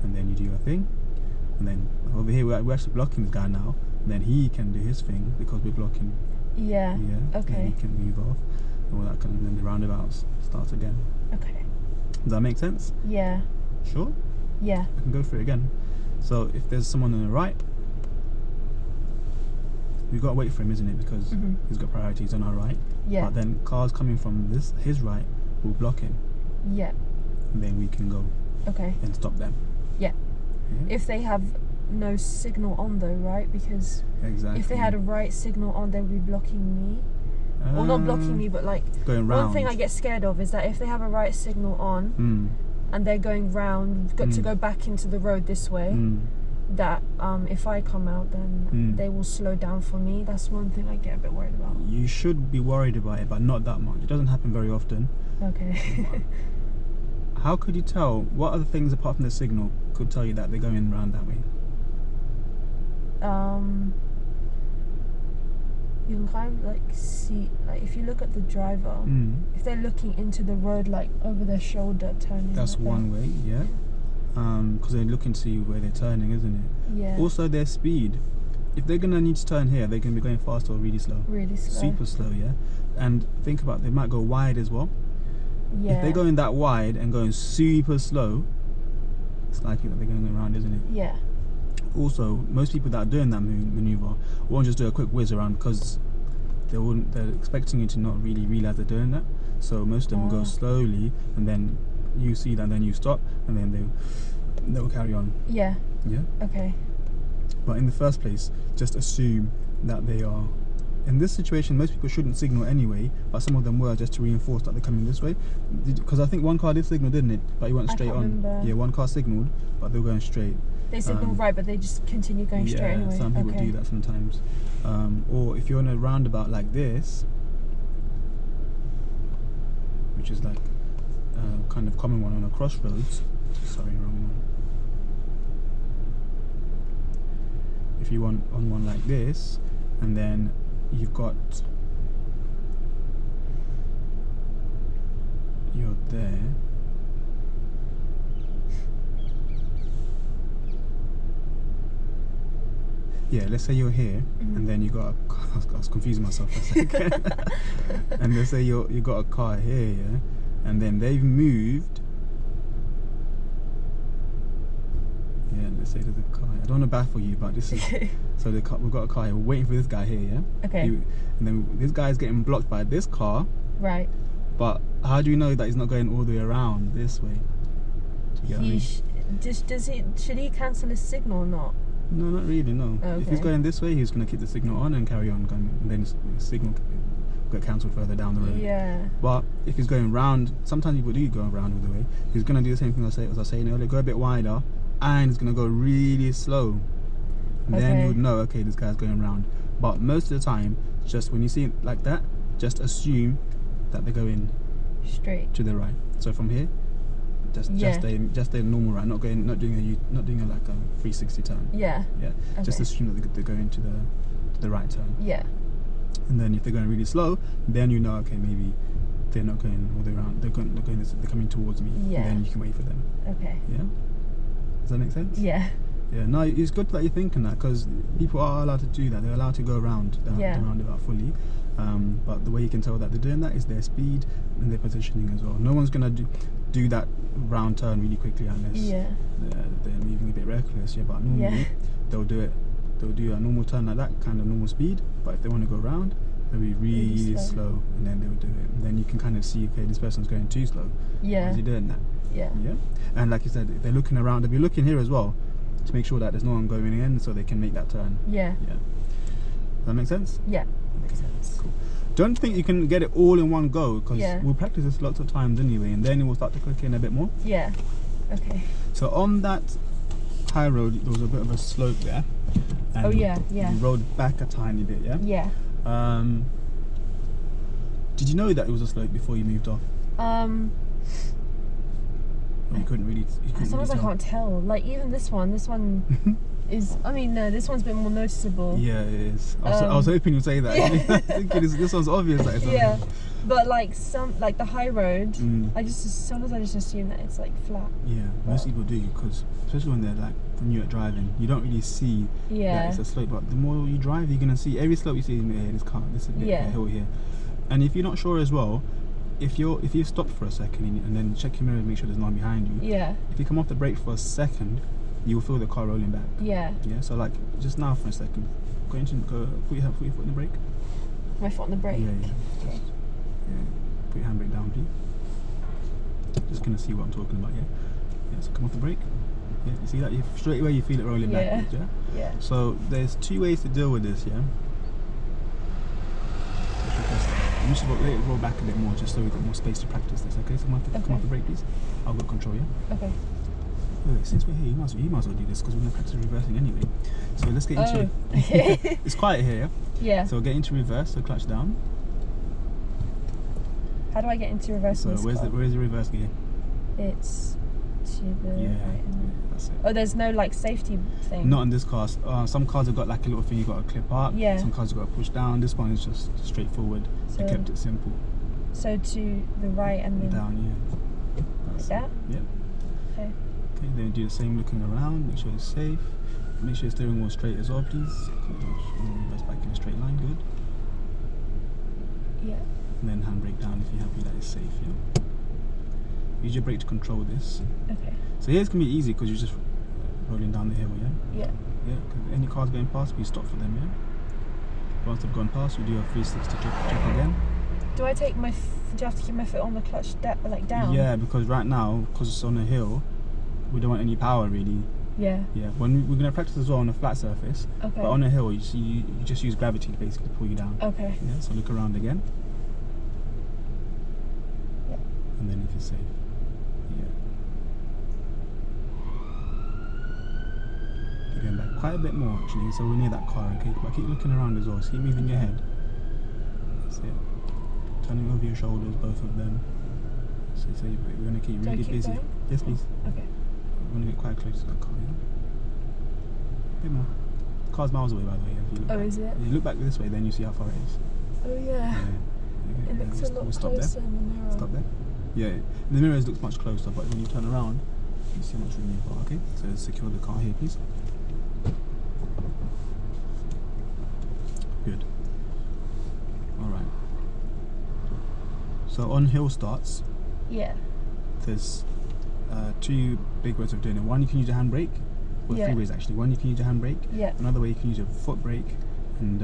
And then you do your thing, and then over here we're actually blocking this guy now. And then he can do his thing because we're blocking. Yeah. Yeah. Okay. Then he can move off, and all that kind of, and then the roundabouts starts again. Okay. Does that make sense? Yeah. Sure. Yeah. I can go through it again. So if there's someone on the right, we've got to wait for him, isn't it? Because he's got priorities on our right. Yeah. But then cars coming from his right will block him. Yeah. And then we can go. Okay. And stop them. Yeah. If they have no signal on though, right? Because if they had a right signal on, they would be blocking me. Or not blocking me, but like going round. One thing I get scared of is that if they have a right signal on and they're going round, to go back into the road this way, that if I come out, then they will slow down for me. That's one thing I get a bit worried about. You should be worried about it, but not that much. It doesn't happen very often. Okay. How could you tell? What other things apart from the signal could tell you that they're going round that way? You can kind of like see, like if you look at the driver, if they're looking into the road, like over their shoulder, turning. That's like one way, yeah. Because they're looking to see where they're turning, isn't it? Yeah. Also their speed. If they're gonna need to turn here, they're gonna be going fast or really slow. Really slow. Super slow, yeah. And think about, they might go wide as well. Yeah. If they're going that wide and going super slow, it's likely that they're going around, isn't it? Yeah. Also, most people that are doing that maneuver won't just do a quick whiz around because they're expecting you to not really realise they're doing that. So most of them will go slowly, and then you see that, and then you stop, and then they'll carry on. Yeah. Yeah. Okay. But in the first place, just assume that they are. In this situation, most people shouldn't signal anyway, but some of them were, just to reinforce that they're coming this way. Because I think one car did signal, didn't it? But he went straight on. Remember. Yeah, one car signaled, but they were going straight. They signal right, but they just continue going straight anyway. Yeah, some people do that sometimes. Or if you're in a roundabout like this, which is like a kind of common one on a crossroads. Sorry, wrong one. If you want on one like this, and then you've got, you're there, yeah, let's say you're here, and then you got I was confusing myself for a second. And let's say you got a car here, yeah, and then they've moved. Yeah, let's say there's a car. I don't want to baffle you, but this is so we've got a car here. We're waiting for this guy here, yeah. Okay. And then this guy is getting blocked by this car. Right. But how do you know that he's not going all the way around this way? Do you get what I mean? Should he cancel his signal or not? No, not really. No. Okay. If he's going this way, he's going to keep the signal on and carry on going, and then his signal get cancelled further down the road. Yeah. But if he's going round, sometimes people do go around all the way. He's going to do the same thing as I was saying earlier. Go a bit wider, and he's going to go really slow. And then you would know, okay, this guy's going round. But most of the time, just when you see it like that, just assume that they're going straight to the right. So from here, just stay normal right, not doing a like a 360 turn. Yeah. Yeah. Okay. Just assume that they're going to the right turn. Yeah. And then if they're going really slow, then you know, okay, maybe they're not going all the way around. They're coming towards me. Yeah. And then you can wait for them. Okay. Yeah. Does that make sense? Yeah. Yeah, no, it's good that you're thinking that, because people are allowed to do that. They're allowed to go around the roundabout fully. But the way you can tell that they're doing that is their speed and their positioning as well. No one's going to do that round turn really quickly unless they're moving a bit reckless. Yeah, but normally they'll do it. They'll do a normal turn like that, kind of normal speed. But if they want to go around, they'll be really slow, and then they'll do it. And then you can kind of see, okay, this person's going too slow. Yeah. Why is he doing that? Yeah. Yeah. And like you said, if they're looking around, they'll be looking here as well to make sure that there's no one going in, so they can make that turn. Yeah. Yeah. Does that make sense? Yeah. Makes sense. Cool. Don't think you can get it all in one go, because we'll practice this lots of times anyway, and then it will start to click in a bit more. Yeah. Okay. So on that high road, there was a bit of a slope there. And you rode back a tiny bit, yeah? Yeah. Did you know that it was a slope before you moved off? Or you couldn't really. Sometimes I can't tell. Like even this one is. I mean, no, this one's a bit more noticeable. Yeah, it is. I was hoping you'd say that. Yeah. Thinking this one's obvious. That it's yeah, but like the high road, sometimes I just assume that it's like flat. Yeah, most people do, because especially when they're like new at driving, you don't really see that it's a slope. But the more you drive, you're gonna see every slope you see in this car. This is a hill here, and if you're not sure as well, if you stop for a second and then check your mirror and make sure there's no one behind you. Yeah. If you come off the brake for a second, you will feel the car rolling back. Yeah. Yeah. So like just now for a second, put your foot in the brake. My foot on the brake. Yeah. Okay. Put your handbrake down, please. Just gonna see what I'm talking about. Yeah. So come off the brake. Yeah. You see that? Straight away you feel it rolling backwards. Yeah. Yeah. So there's two ways to deal with this. Yeah. You should let it roll back a bit more, just so we've got more space to practice this. Okay, so come off the brake, please. I'll got control, yeah? Okay. Wait, since we're here, you might as well do this, because we're going to practice reversing anyway. So let's get into it. It's quiet here, yeah? Yeah. So we'll get into reverse, so clutch down. How do I get into reverse? So where's the reverse gear? It's to the right. That's it. Oh, there's no like safety thing? Not in this car. Some cars have got like a little thing you got to clip up. Yeah. Some cars have got to push down. This one is just straightforward. They kept it simple. So to the right and then down, yeah. Like that? Yeah. Okay. Okay, then do the same looking around, make sure it's safe. Make sure your steering wheel straight as well, please. Reverse back in a straight line, good. Yeah. And then handbrake down if you're happy that it's safe, yeah. Use your brake to control this. Okay. So here it's going to be easy because you're just rolling down the hill, yeah? Yeah. Yeah, because any cars going past, we stop for them, yeah? Once they've gone past, we do a 360 check again. Do I take my? Do you have to keep my foot on the clutch, like down? Yeah, because right now, because it's on a hill, we don't want any power really. Yeah. Yeah. When we're gonna practice as well on a flat surface. Okay. But on a hill, you just use gravity to basically pull you down. Okay. Yeah. So look around again. Yeah. And then if you're safe. Yeah. You're going back quite a bit more actually. So we're near that car, okay? But keep looking around as well. So keep moving your head. That's it. Turning over your shoulders, both of them. So we're going to keep really busy. Going? Yes, please. Okay. We're going to get quite close to that car, yeah? A bit more. The car's miles away, by the way. If you look back. Is it? If you look back this way, then you see how far it is. Oh, yeah. Okay. It looks a lot closer in the mirror. Stop there. Yeah, the mirrors looks much closer, but when you turn around, you see how much room you've got, okay? So secure the car here, please. Good. Alright. So on hill starts, there's two big ways of doing it. One, you can use a handbrake, or three ways actually. One, you can use a handbrake. Yeah. Another way, you can use a foot brake and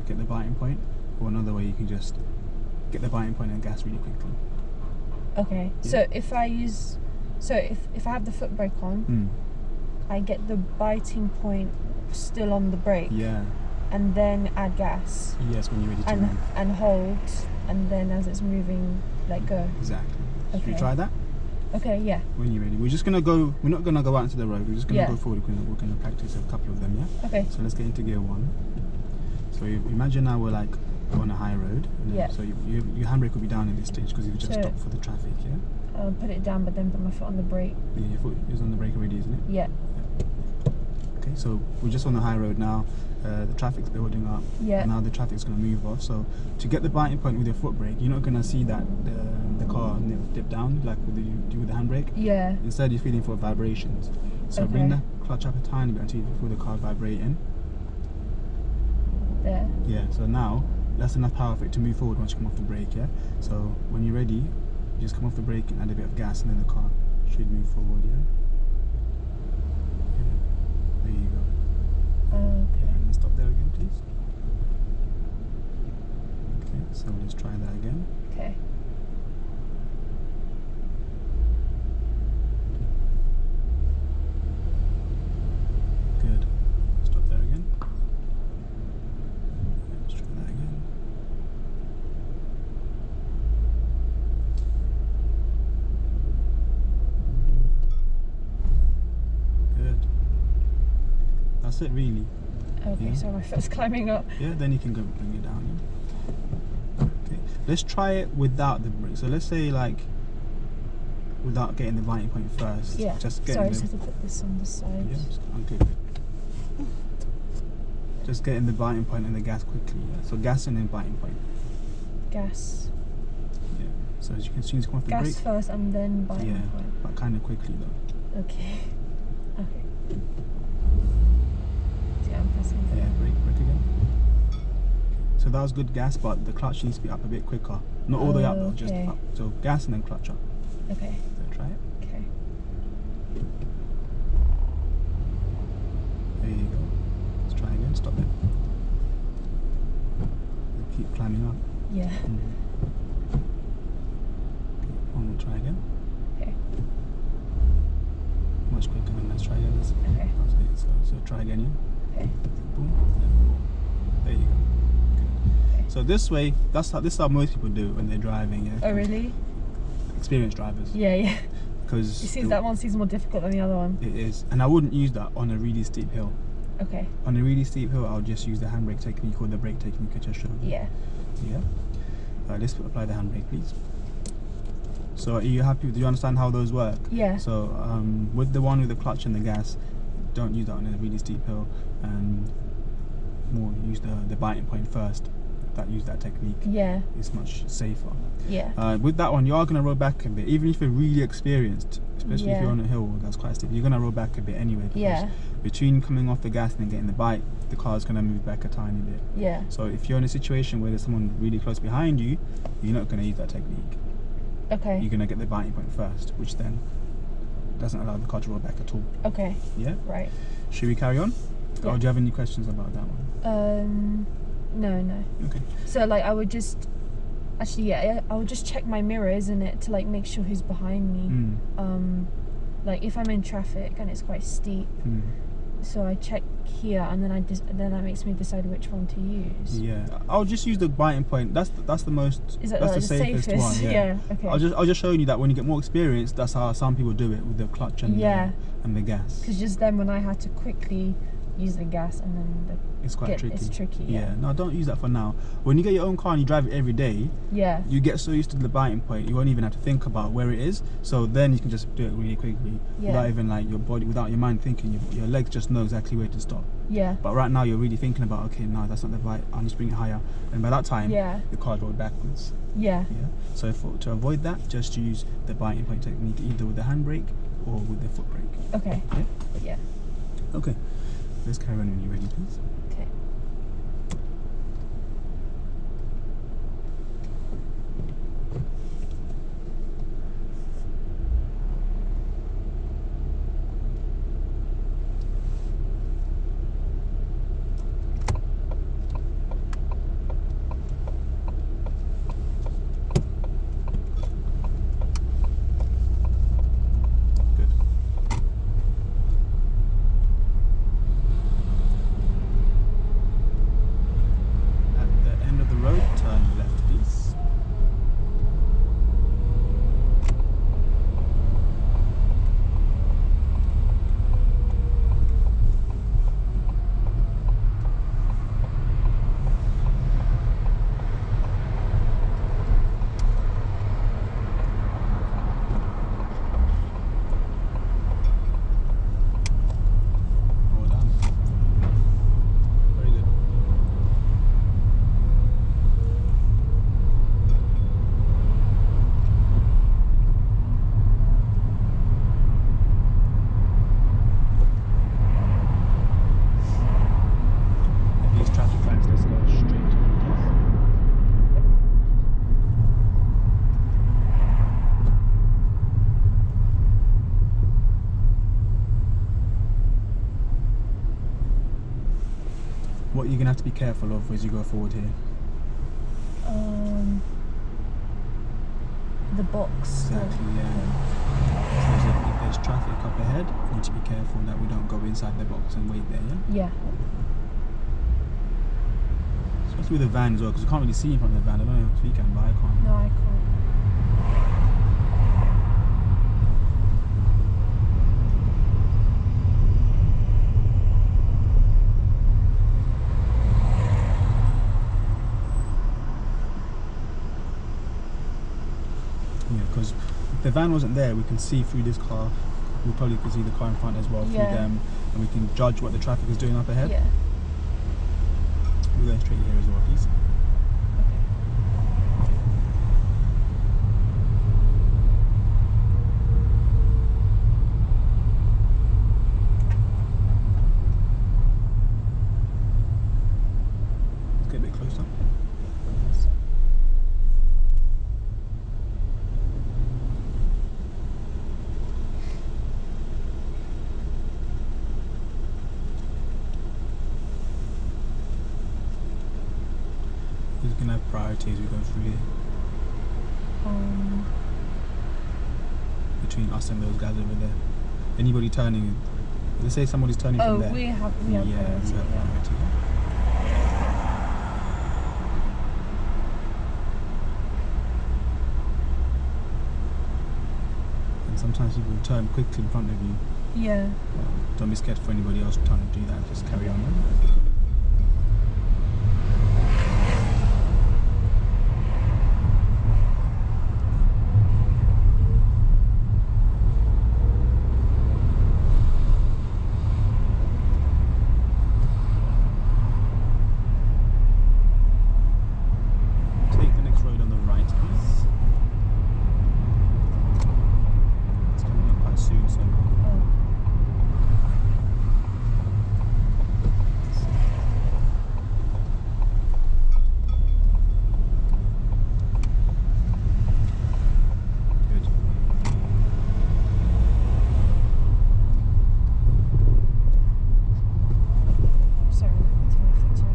get the biting point. Or another way, you can just get the biting point and gas really quickly. Okay. Yeah. So if I use, if I have the foot brake on, I get the biting point still on the brake. Yeah. And then add gas. Yes, when you're ready to move. And hold, and then as it's moving, let go. Exactly. Okay. Should we try that? Okay, yeah. When you're ready. We're just going to go, we're not going to go out into the road, we're just going to go forward. We're going to practice a couple of them, yeah? Okay. So let's get into gear one. So imagine now we're like on a high road. Yeah. So your handbrake will be down in this stage because you've just stopped for the traffic, yeah? I'll put it down, but then put my foot on the brake. Yeah, your foot is on the brake already, isn't it? Yeah. Okay, so we're just on the high road now. The traffic's building up. Yeah. And now the traffic's going to move off. So to get the biting point with your foot brake, you're not going to see that the car dip down like you do with the handbrake. Yeah. Instead, you're feeling for vibrations. So bring the clutch up a tiny bit until you feel the car vibrating. There. Yeah, so now that's enough power for it to move forward once you come off the brake, yeah? So when you're ready, you just come off the brake and add a bit of gas and then the car should move forward, yeah? There you go. Okay. And then stop there again, please. Okay, so let's try that again. Okay. Good. Stop there again. Let's try that again. Good. That's it, really. Okay, Yeah. so my foot's climbing up. Yeah, then you can go bring it down. Yeah? Okay, let's try it without the brake. So let's say like without getting the biting point first. Yeah. Just getting Sorry, I the, just have to put this on the side. yeah, just unclip it. Just getting the biting point and the gas quickly. Yeah? So gas and then biting point. Gas. Yeah. So as you can see, it's come off the Gas brake. first and then biting Yeah, point. but kind of quickly though. Okay. Okay. Yeah, I'm pressing the Yeah, brake again. So that was good gas, but the clutch needs to be up a bit quicker. Not all the way up though, just Okay. up. So gas and then clutch up. Okay. So try it. Okay. There you go. Let's try again. Stop it. Keep climbing up. Yeah. Okay, one more try again. Okay. Much quicker than let's try again. Okay. That's it. So try again. Yeah. Okay. Boom. There you go. Good. Okay. So this way, this is how most people do when they're driving. Yeah. Oh really? Experienced drivers. Yeah, yeah. Because It seems that one seems more difficult than the other one. it is, and I wouldn't use that on a really steep hill. Okay. On a really steep hill, I'll just use the handbrake technique or the brake technique I just showed you. Yeah. Yeah. Let's apply the handbrake, please. So are you happy? Do you understand how those work? Yeah. So with the one with the clutch and the gas, don't use that on a really steep hill, and more use the biting point first. Use that technique. Yeah. It's much safer. Yeah. With that one, you are going to roll back a bit, even if you're really experienced, especially if you're on a hill that's quite steep. You're going to roll back a bit anyway. Because Yeah. between coming off the gas and getting the bite, the car's going to move back a tiny bit. Yeah. So if you're in a situation where there's someone really close behind you, you're not going to use that technique. Okay. You're going to get the biting point first, which then doesn't allow the car to roll back at all. Okay. Yeah? Right. Should we carry on? Yeah. Or do you have any questions about that one? No. Okay. So like I would just actually I would just check my mirror, isn't it, to like make sure who's behind me. Like if I'm in traffic and it's quite steep, so I check here and then then that makes me decide which one to use. Yeah, I'll just use the biting point. That's the most. Is that that's like the safest one. Yeah. Yeah. Okay. I was just showing you that when you get more experience, that's how some people do it with the clutch and the gas. Because just then when I had to quickly use the gas and then it's quite tricky. It's tricky. Yeah. No, don't use that for now. When you get your own car and you drive it every day, you get so used to the biting point, you won't even have to think about where it is. So then you can just do it really quickly without even like your body, without your mind thinking. Your legs just know exactly where to stop. Yeah. But right now you're really thinking about, okay, no, that's not the bite. I need to bring it higher. And by that time, the car's rolled backwards. Yeah. Yeah. So to avoid that, just use the biting point technique either with the handbrake or with the foot brake. Okay. Yeah. Okay. Let's carry on when you're ready, please. Okay. you're gonna have to be careful of as you go forward here? The box. Exactly, yeah. So if there's traffic up ahead, you need to be careful that we don't go inside the box and wait there, yeah? Yeah. Especially with the van as well, because you can't really see in front of the van. I don't know if you can, but I can't. No, I can't. Yeah, because if the van wasn't there, we can see through this car. We probably could see the car in front as well through them, and we can judge what the traffic is doing up ahead. Yeah. We're going straight here as well, please. Let's get a bit closer. We're going to have priorities we go through here. Between us and those guys over there. Anybody turning, let's say somebody's turning from there. we have Yeah, priority. we have priority. And sometimes people turn quickly in front of you. Yeah. Don't be scared for anybody else trying to do that, just carry on. Take the next road on the right, please. It's coming up quite soon, so. Good. Sorry, to make it too.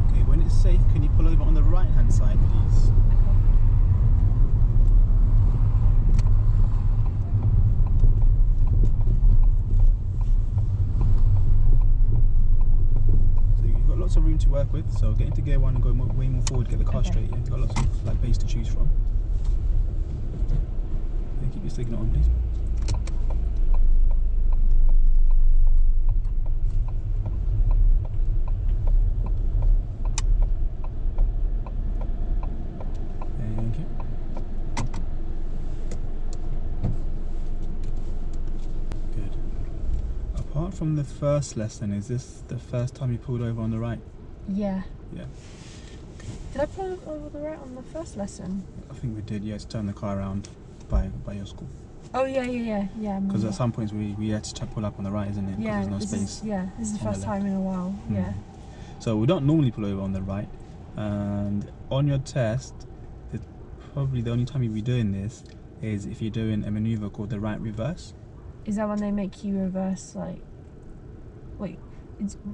Okay, when it's safe, can you pull over on the right hand side, please? So you've got lots of room to work with, so get into gear one and go way more forward, get the car straight, yeah? You've got lots of like base to choose from. Yeah, keep your signal on, please. Thank you. Good. Apart from the first lesson, is this the first time you pulled over on the right? Yeah. Yeah. Did I pull over the right on the first lesson? I think we did, yes, turn the car around by your school. Oh yeah. Because at some points we had to pull up on the right, isn't it? Yeah. Because there's no This space. is the on the first time in a while. Mm. Yeah. So we don't normally pull over on the right. And on your test, probably the only time you'll be doing this is if you're doing a maneuver called the right reverse. Is that when they make you reverse, like? Wait,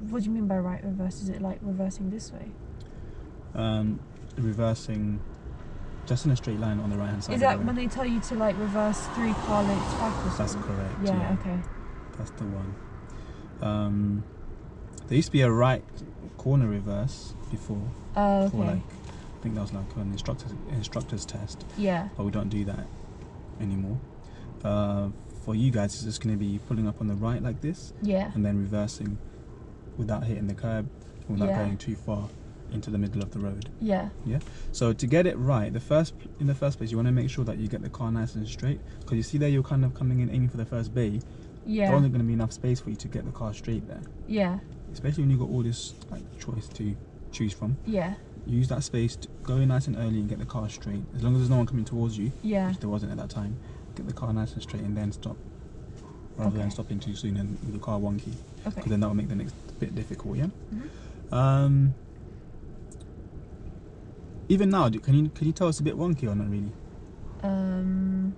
what do you mean by right reverse? Is it like reversing this way? Reversing just in a straight line on the right hand side. Is that when they tell you to like reverse 3 car lengths back or something? That's correct. Yeah. Okay. That's the one. There used to be a right corner reverse before. Oh, okay. For like, I think that was like an instructor's test. Yeah. But we don't do that anymore. For you guys, it's just going to be pulling up on the right like this. Yeah. And then reversing without hitting the curb, without Yeah. going too far into the middle of the road. Yeah. Yeah. So to get it right, in the first place, you want to make sure that you get the car nice and straight. Because you see there, you're kind of coming in aiming for the first bay. Yeah. There wasn't going to be enough space for you to get the car straight there. Yeah. Especially when you've got all this like choice to choose from. Yeah. Use that space to go in nice and early and get the car straight. As long as there's no one coming towards you, Yeah. which there wasn't at that time, get the car nice and straight and then stop. Rather than stopping too soon and with the car wonky. Okay. Because then that will make the next bit difficult, yeah? Even now, can you tell it's a bit wonky or not really? I'm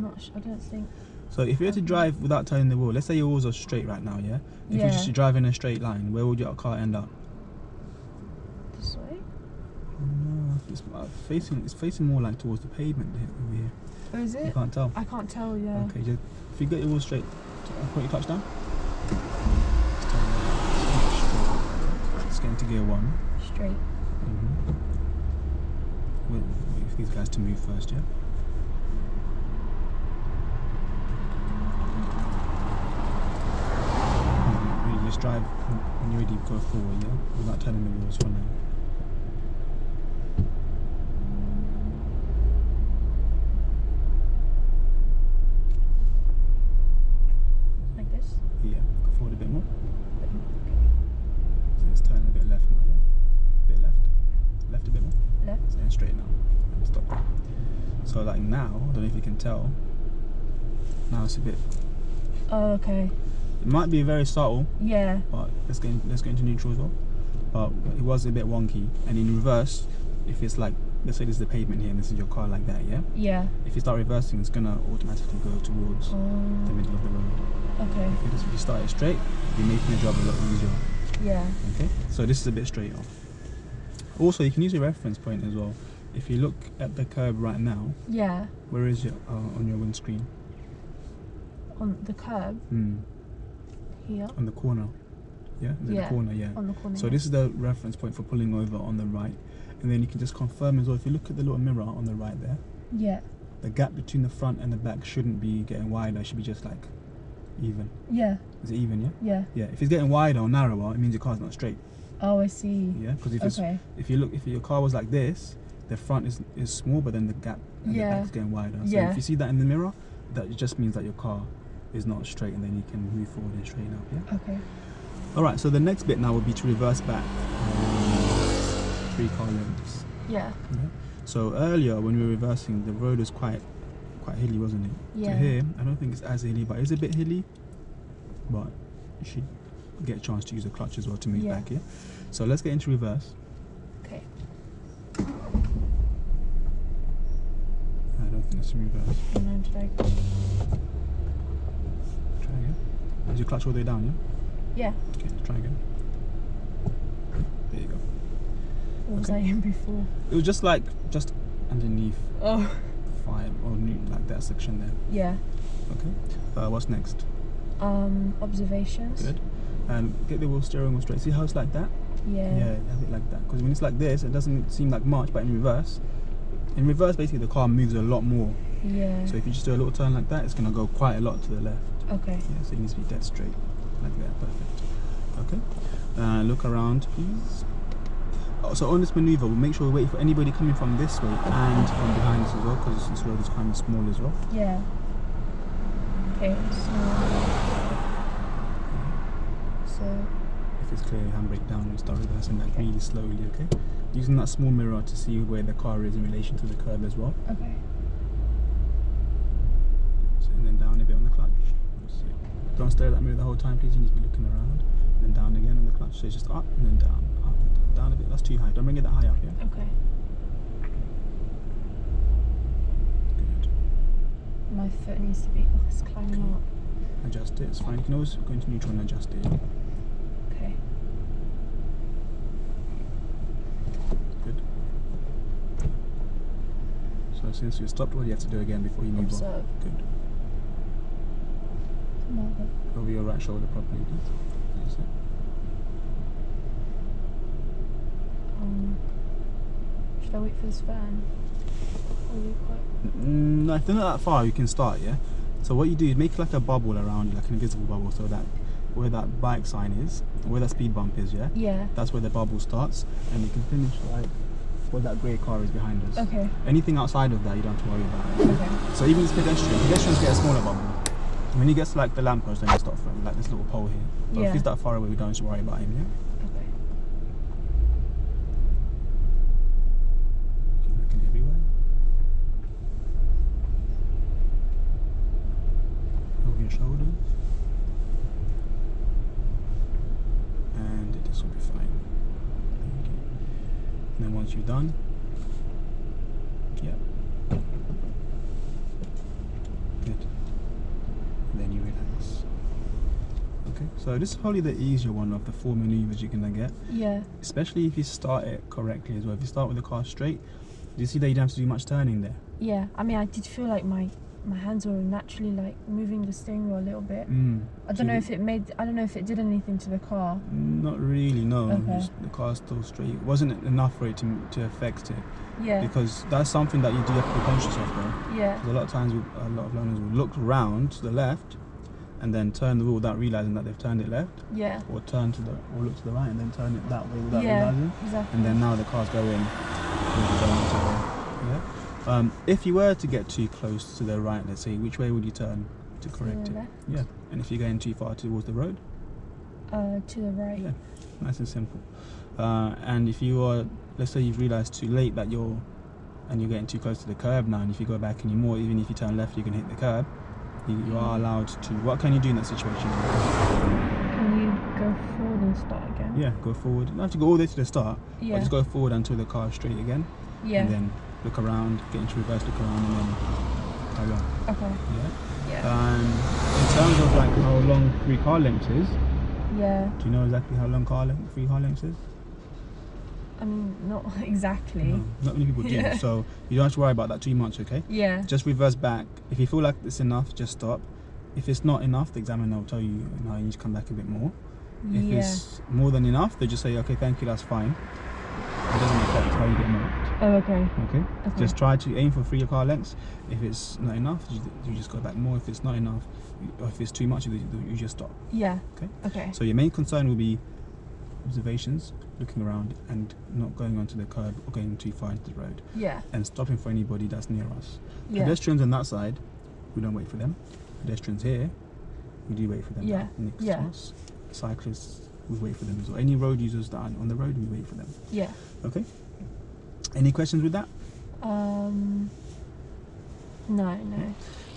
not sure. I don't think. So if you were to drive without turning the wheel, let's say your wheels are straight right now, yeah? If you just drive in a straight line, where would your car end up? This way? No, it's facing more like towards the pavement over here. Oh, is it? You can't tell. I can't tell, yeah. Okay, just, if you get your wheels straight, put your clutch down. Let's get into gear 1. Straight. Wait for these guys to move first, yeah? Really just drive when you're ready, go forward, yeah? Without turning the wheels for now. Like this? Yeah, go forward a bit more. So it's turning a bit left now, yeah? A bit left. Left a bit more. Left. So straight now. Stop. So like now, I don't know if you can tell. Now it's a bit. Oh, okay. It might be very subtle. Yeah. But let's get into neutral as well. But it was a bit wonky. And in reverse, if it's like, let's say this is the pavement here and this is your car like that, yeah? Yeah. If you start reversing, it's gonna automatically go towards the middle of the road. Okay. If you start it straight, you're making the job a lot easier. Yeah. Okay. So this is a bit straighter. Also, you can use a reference point as well. If you look at the curb right now, Yeah. where is it on your windscreen? On the curb? Here? On the corner. Yeah? Is it the corner? Yeah. On the corner. So this is the reference point for pulling over on the right. And then you can just confirm as well, if you look at the little mirror on the right there, Yeah. the gap between the front and the back shouldn't be getting wider, it should be just like even. Yeah. Is it even, yeah? Yeah. Yeah. If it's getting wider or narrower, it means your car's not straight. Oh, I see. Yeah? Because if your car was like this, the front is small, but then the gap at the back is getting wider. So if you see that in the mirror, that just means that your car is not straight, and then you can move forward and straighten up, yeah? Okay. Alright, so the next bit now would be to reverse back 3 car lengths. Yeah. So earlier when we were reversing, the road was quite hilly, wasn't it? Yeah. So here, I don't think it's as hilly, but it's a bit hilly. But you should get a chance to use the clutch as well to move back, yeah? So let's get into reverse. Okay. I don't think it's in reverse. No, did I? Try again. Is your clutch all the way down, yeah? Yeah. Okay, let's try again. There you go. What was I in before? It was just underneath Oh. 5 or like that section there. Yeah. Okay. What's next? Observations. Good. And get the steering wheel straight. See how it's like that? Yeah. Yeah, have it like that. Because when it's like this, it doesn't seem like much, but in reverse, basically the car moves a lot more. Yeah. So if you just do a little turn like that, it's going to go quite a lot to the left. Okay. Yeah, so it needs to be dead straight. Like that, perfect. Okay. Look around, please. So on this manoeuvre, we'll make sure we wait for anybody coming from this way and from behind us as well, because this road is kind of small as well. Yeah. Okay, so If it's clear, handbrake down and start reversing that really slowly, okay? Using that small mirror to see where the car is in relation to the curb as well. Okay. So, and then down a bit on the clutch. Don't stare at that mirror the whole time, please. You need to be looking around. And then down again on the clutch. So it's just up and then down, up and down. Down a bit. That's too high. Don't bring it that high up, yeah? Okay. Good. My foot needs to be. Oh, it's climbing up. Adjust it. It's fine. You can always go into neutral and adjust it. Yeah? Okay. Good. So since you stopped, what do you have to do again before you move Observe. on? Good. Another. Over your right shoulder properly, please. That's it. Should I wait for this van? Or are you quite... No, if they're not that far, you can start, yeah? So what you do is make like a bubble around you, like an invisible bubble, so that where that bike sign is, where that speed bump is, yeah? Yeah. That's where the bubble starts, and you can finish like where that grey car is behind us. Okay. Anything outside of that, you don't have to worry about it. Okay. So even as pedestrians get a smaller bubble. When he gets to like the lamppost, then you stop for him, like this little pole here. But if he's that far away, we don't have to worry about him, yeah? Okay. Keep looking everywhere. Over your shoulders. you're done, yeah, good, and then you relax. Okay, so this is probably the easier one of the 4 maneuvers you're gonna get. Yeah. Especially if you start it correctly as well. If you start with the car straight, do you see that you don't have to do much turning there? Yeah. I mean, I did feel like my hands were naturally like moving the steering wheel a little bit. I don't know if it did anything to the car. Not really, no. Okay. Just the car's still straight. It wasn't enough for it to affect it. Yeah. Because that's something that you do have to be conscious of though. Yeah. Because a lot of times a lot of learners will look round to the left and then turn the wheel without realising that they've turned it left. Yeah. Or look to the right and then turn it that way without realising. Exactly. And then now the car's going yeah. If you were to get too close to the right, let's say, which way would you turn to correct it? Left. Yeah. And if you're going too far towards the road? To the right. Yeah. Nice and simple. And if you are, let's say you've realised too late that you're getting too close to the curb now, and if you go back anymore, even if you turn left, you can hit the curb. You are allowed to. What can you do in that situation? Can you go forward and start again? Yeah, go forward. You don't have to go all the way to the start. Yeah. But just go forward until the car is straight again. Yeah. And then look around, get into reverse, look around, and then carry on. Okay. Yeah. Yeah. In terms of like how long 3 car lengths is, Yeah. do you know exactly how long 3 car lengths is? I mean, not exactly. No, not many people do. Yeah. So you don't have to worry about that too much, okay? Yeah. Just reverse back. If you feel like it's enough, just stop. If it's not enough, the examiner will tell you, you need to come back a bit more. If it's more than enough, they just say, okay, thank you, that's fine. It doesn't affect how you get marked. Oh, okay. Okay? Just try to aim for 3 car lengths. If it's not enough, you just go back more. If it's not enough, or if it's too much, you just stop. Yeah. Okay? Okay. So your main concern will be observations, looking around and not going onto the curb or going too far into the road. Yeah. And stopping for anybody that's near us. Yeah. Pedestrians on that side, we don't wait for them. Pedestrians here, we do wait for them. Yeah. Next Yeah. to us. Cyclists, we wait for them as well. Any road users that are on the road, we wait for them. Yeah. Okay? Any questions with that? No.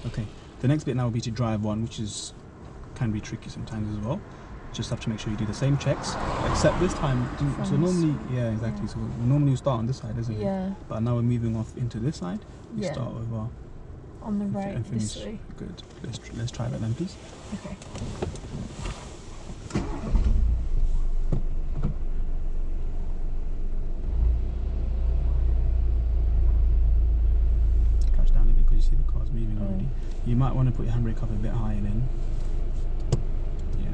Okay. The next bit now will be to drive one, which can be tricky sometimes as well. Just have to make sure you do the same checks, except this time. So normally, yeah, exactly. So we normally start on this side, isn't it? Yeah. But now we're moving off into this side. We Yeah. start over On the right, and finish. this way. Good. Let's try that then, please. Okay. Clutch down a bit because you see the car's moving already. You might want to put your handbrake up a bit higher then. Yeah.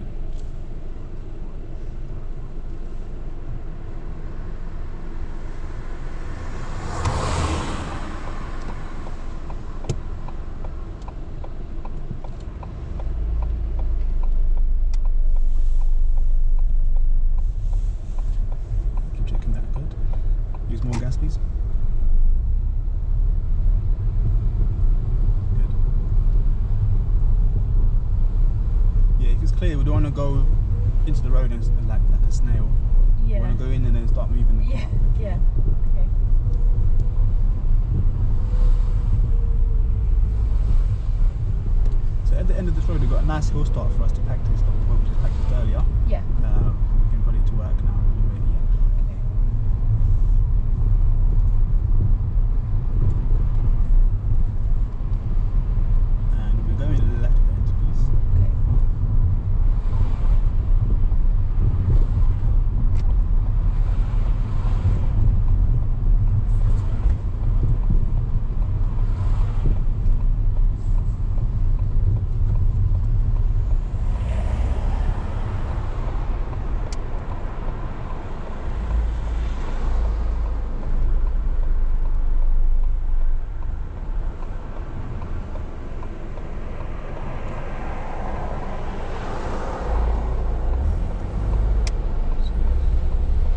Keep checking that. Good. Use more gas, please. Clear, we don't want to go into the road and like a snail. Yeah. We want to go in and then start moving the car. Yeah. Okay. So at the end of this road, we've got a nice hill start for us to practice what we just practiced earlier. Yeah. We can put it to work now when you're ready. Okay. And we're going left at the end, please. Okay.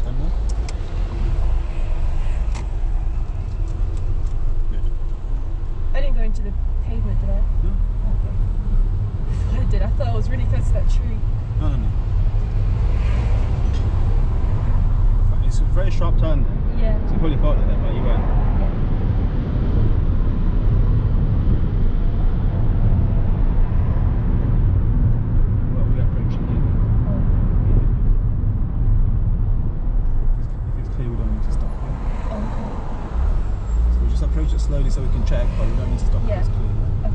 Turn left. Good. I didn't go into the pavement, did I? No, Okay. I thought I did. I thought I was really close to that tree. no. It's a very sharp turn there. Yeah. So you probably felt like that, but you weren't. Well, we're approaching here. If it's clear, we don't need to stop. Oh, approach it slowly so we can check, but we don't need to stop Yeah. this clearly. Okay.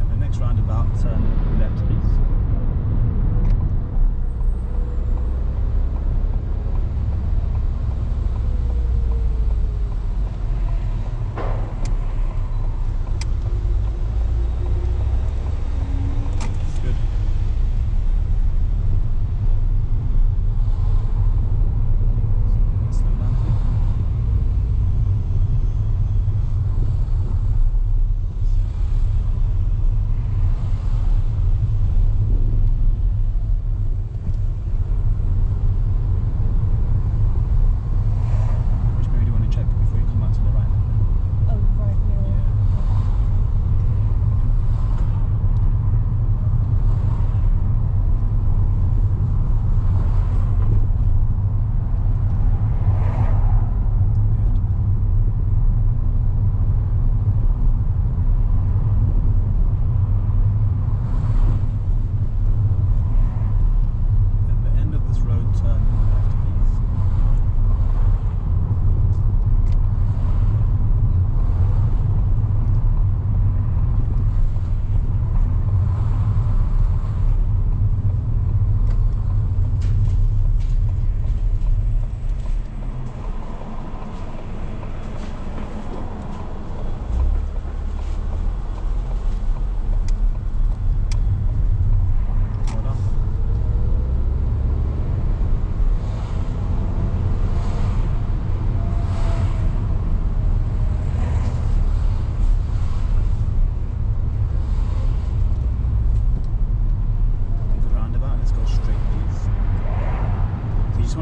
And the next roundabout, turn left, please.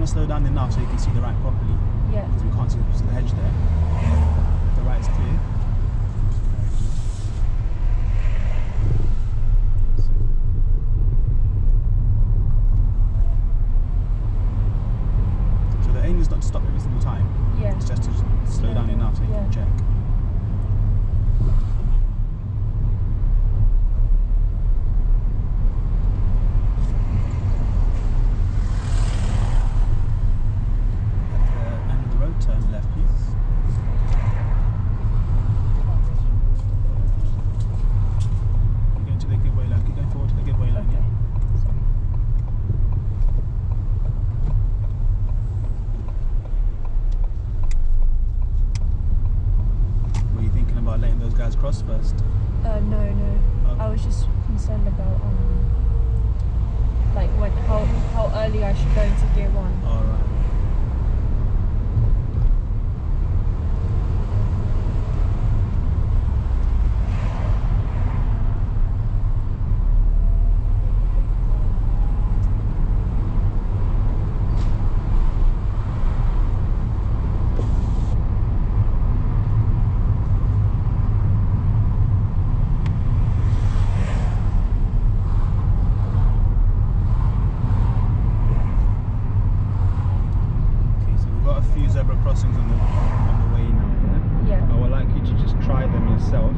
Slow down enough so you can see the right properly. Yeah. Because we can't see the hedge there. If the right is clear. So the aim is not to stop every single time. Yeah. It's just to slow down enough so you can check. Turn left, please. Keep going to the giveaway line. Keep going forward to the giveaway line. Okay. Were you thinking about letting those guys cross first? No. Okay. I was just concerned about like how early I should go into gear 1. All right. Crossings on the way now, yeah? Yeah. I would like you to just try them yourself.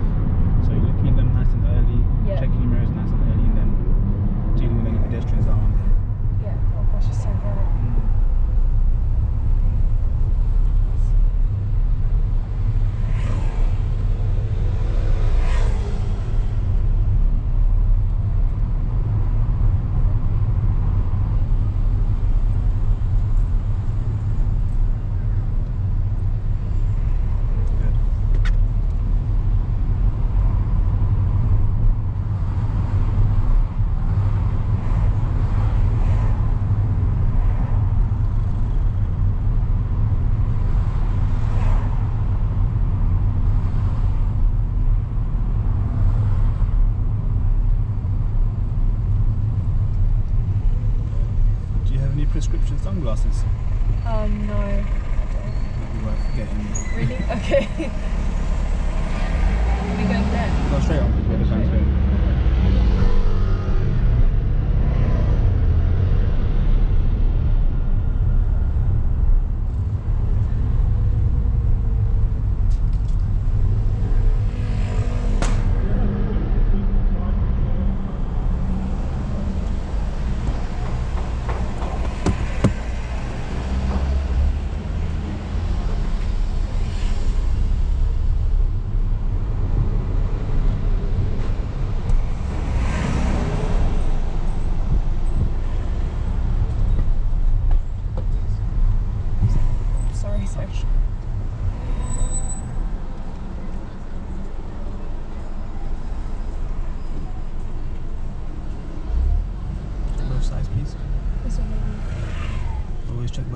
So you're looking at them nice and early, Yeah. checking your mirrors nice and early, and then dealing with any pedestrians that are on there. Yeah. Oh gosh, it's so bright. Prescription sunglasses. No, I don't. Might be worth getting. Really? Okay. Are we going there? Go straight on. Where the van's going.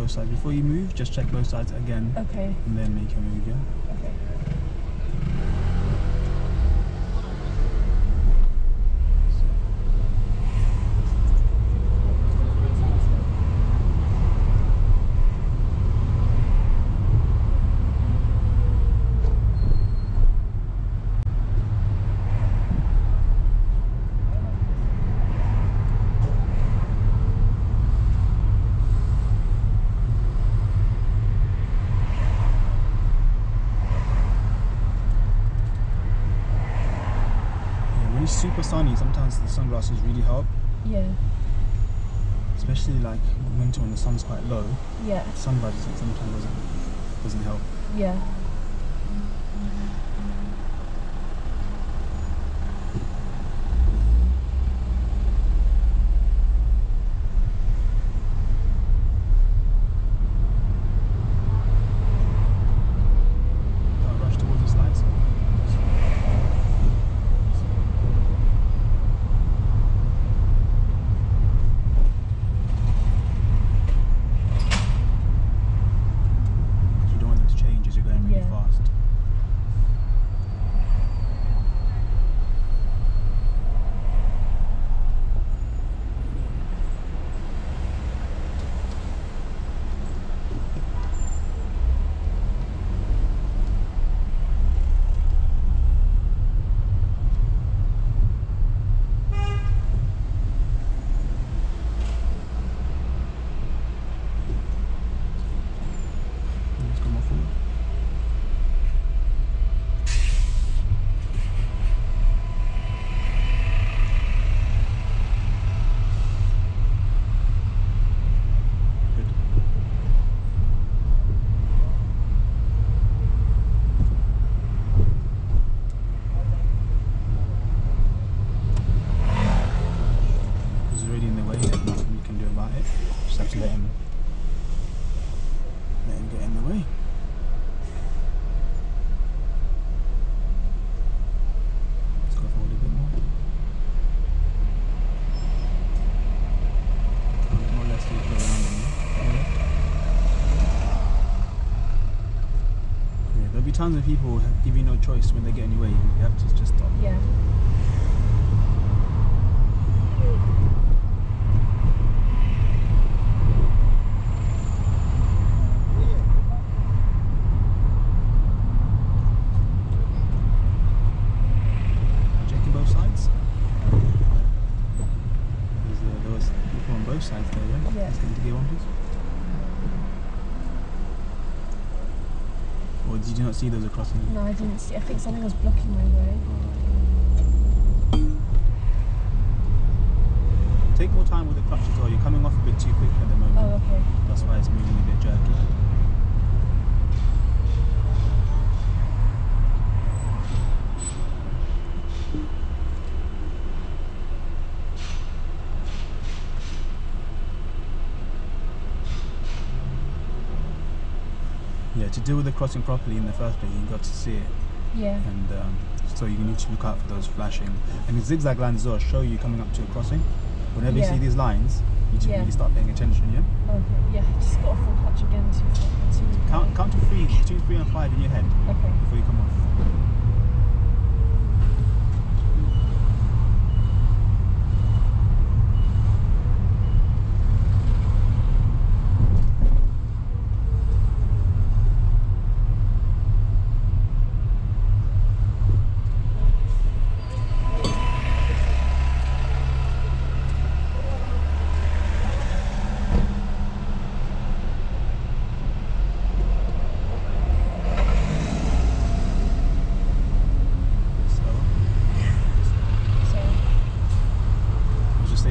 both sides. Before you move, just check both sides again. Okay. And then make your move, yeah? Okay. When it's super sunny, sometimes the sunglasses really help. Yeah. Especially like winter when the sun's quite low. Yeah. Sunglasses sometimes doesn't help. Yeah. Don't rush towards the slides. You don't want them to change as you're going really Yeah. fast. Let's go more forward. Good. Because he's already in the way, there's nothing you can do about it. Just have to let him get in the way. Let's go forward a bit more. More or less you go around them. Yeah, there'll be times when people give you no choice when they get in your way. You have to just stop. Yeah. Checking both sides. There was people on both sides there, yeah? Yeah. Let's get into gear one, please. Or did you not see those across? No, I didn't see. I think something was blocking my way. Take more time with the clutch as well. You're coming off a bit too quick at the moment. Oh, okay. That's why it's moving a bit jerky. Yeah, to deal with the crossing properly in the first place, you've got to see it. Yeah. And so you need to look out for those flashing. And the zigzag lines as well show you coming up to a crossing. Whenever you Yeah. see these lines, you need to Yeah. really start paying attention, yeah? Okay. Yeah. Just got off the clutch again to Count to 3, between 3 and 5 in your head Okay. before you come off.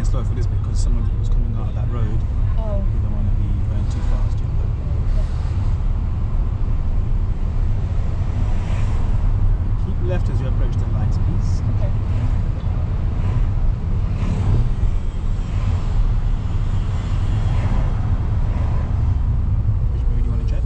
Slow for this bit because someone who's coming out of that road, Oh. you don't want to be going too fast. Yeah? Keep left as you approach the lights, please. Okay. Which road do you want to check?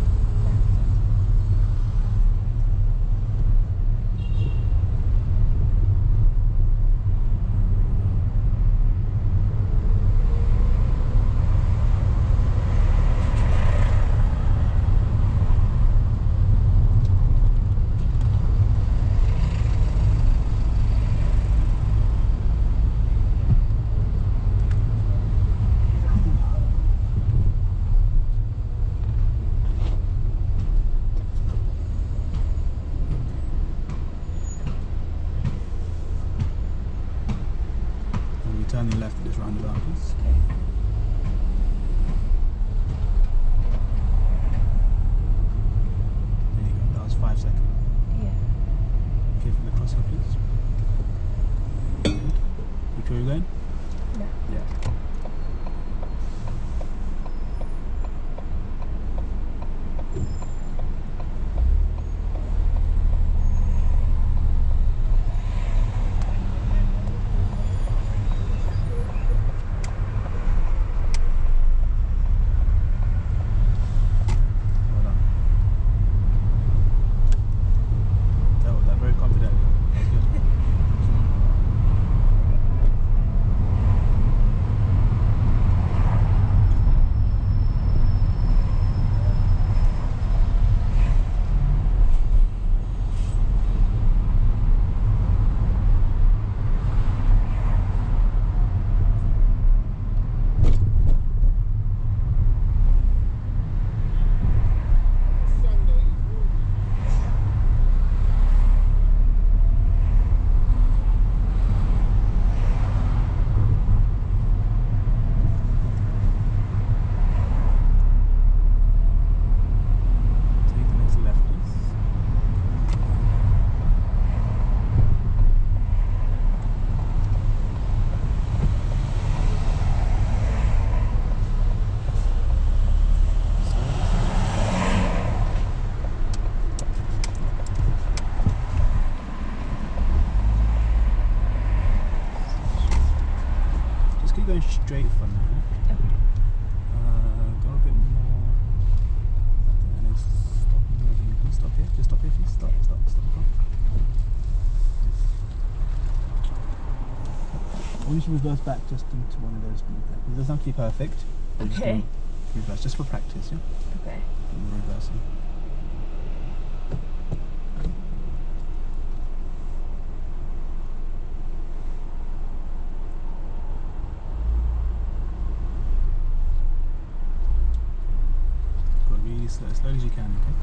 on your left at this roundabout, please. Okay. There you go, that was 5 seconds. Yeah. Okay, for the crosser, please. Good. You sure you're going? Yeah. Yeah. Well done. Dealt with that very confidently. That's good. Take the next left, please. Just keep going straight for now. Go a bit more. And then stop. Please stop here. Just stop here, please. Stop the car. I want you to reverse back just into one of those speed there. It doesn't have to be perfect. But just Okay. do reverse, just for practice, yeah? Okay. Reversing. Go really slow, as slow as you can, okay?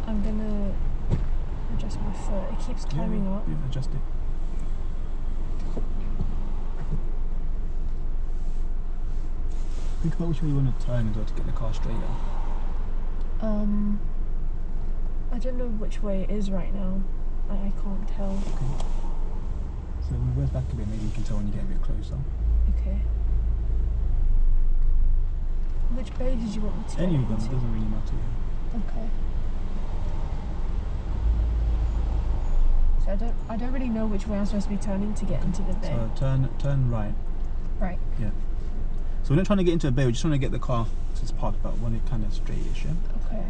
I'm gonna adjust my foot. It keeps climbing up. Yeah, adjust it. Think about which way you want to turn as well to get the car straighter. I don't know which way it is right now. I can't tell. Okay. So reverse back a bit, maybe you can tell when you get a bit closer. Okay. Which bay did you want me to Any get of them, it into? doesn't really matter. Okay. So I don't really know which way I'm supposed to be turning to get into the bay. So turn right. Right. Yeah. So we're not trying to get into a bay, we just want to get the car to its parked, but want it kind of straightish, yeah? Okay.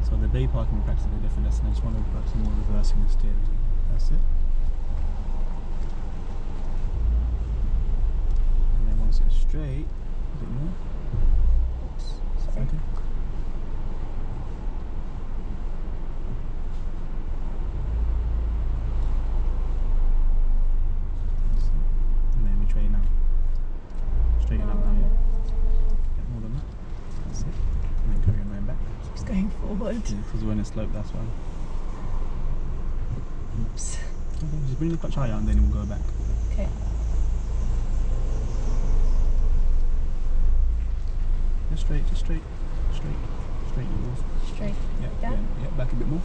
So the bay parking practice is a different lesson. I just want to practice more reversing the steering. That's it. And then once it's straight, a bit more. Oops. Sorry. Okay. That's it. And then which way now? Straighten up now, yeah? Get more than that. That's it. And then carry on going back. Keeps going forward. Yeah, because we're in a slope, that's why. Oops. Okay, just bring the clutch higher and then we'll go back. Okay. Just straight, straight your wheels. Straight. Yeah, Down? yeah, back a bit more.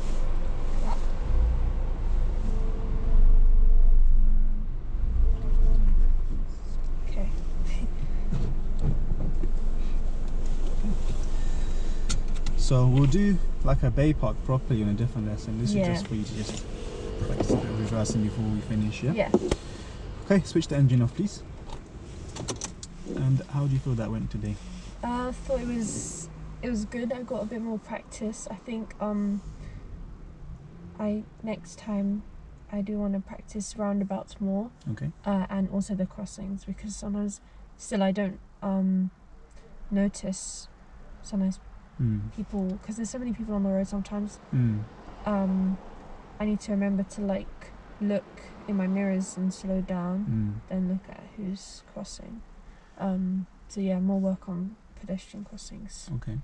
Okay. So we'll do like a bay park properly in a different lesson. This Yeah. is just for you to just practice a bit of reversing before we finish, yeah? Yeah. Okay, switch the engine off please. And how do you feel that went today? I thought it was good. I got a bit more practice. I think next time I do want to practice roundabouts more. Okay. And also the crossings, because sometimes still I don't notice sometimes people, because there's so many people on the road sometimes. I need to remember to like look in my mirrors and slow down, then look at who's crossing. So yeah, more work on pedestrian crossings. Okay.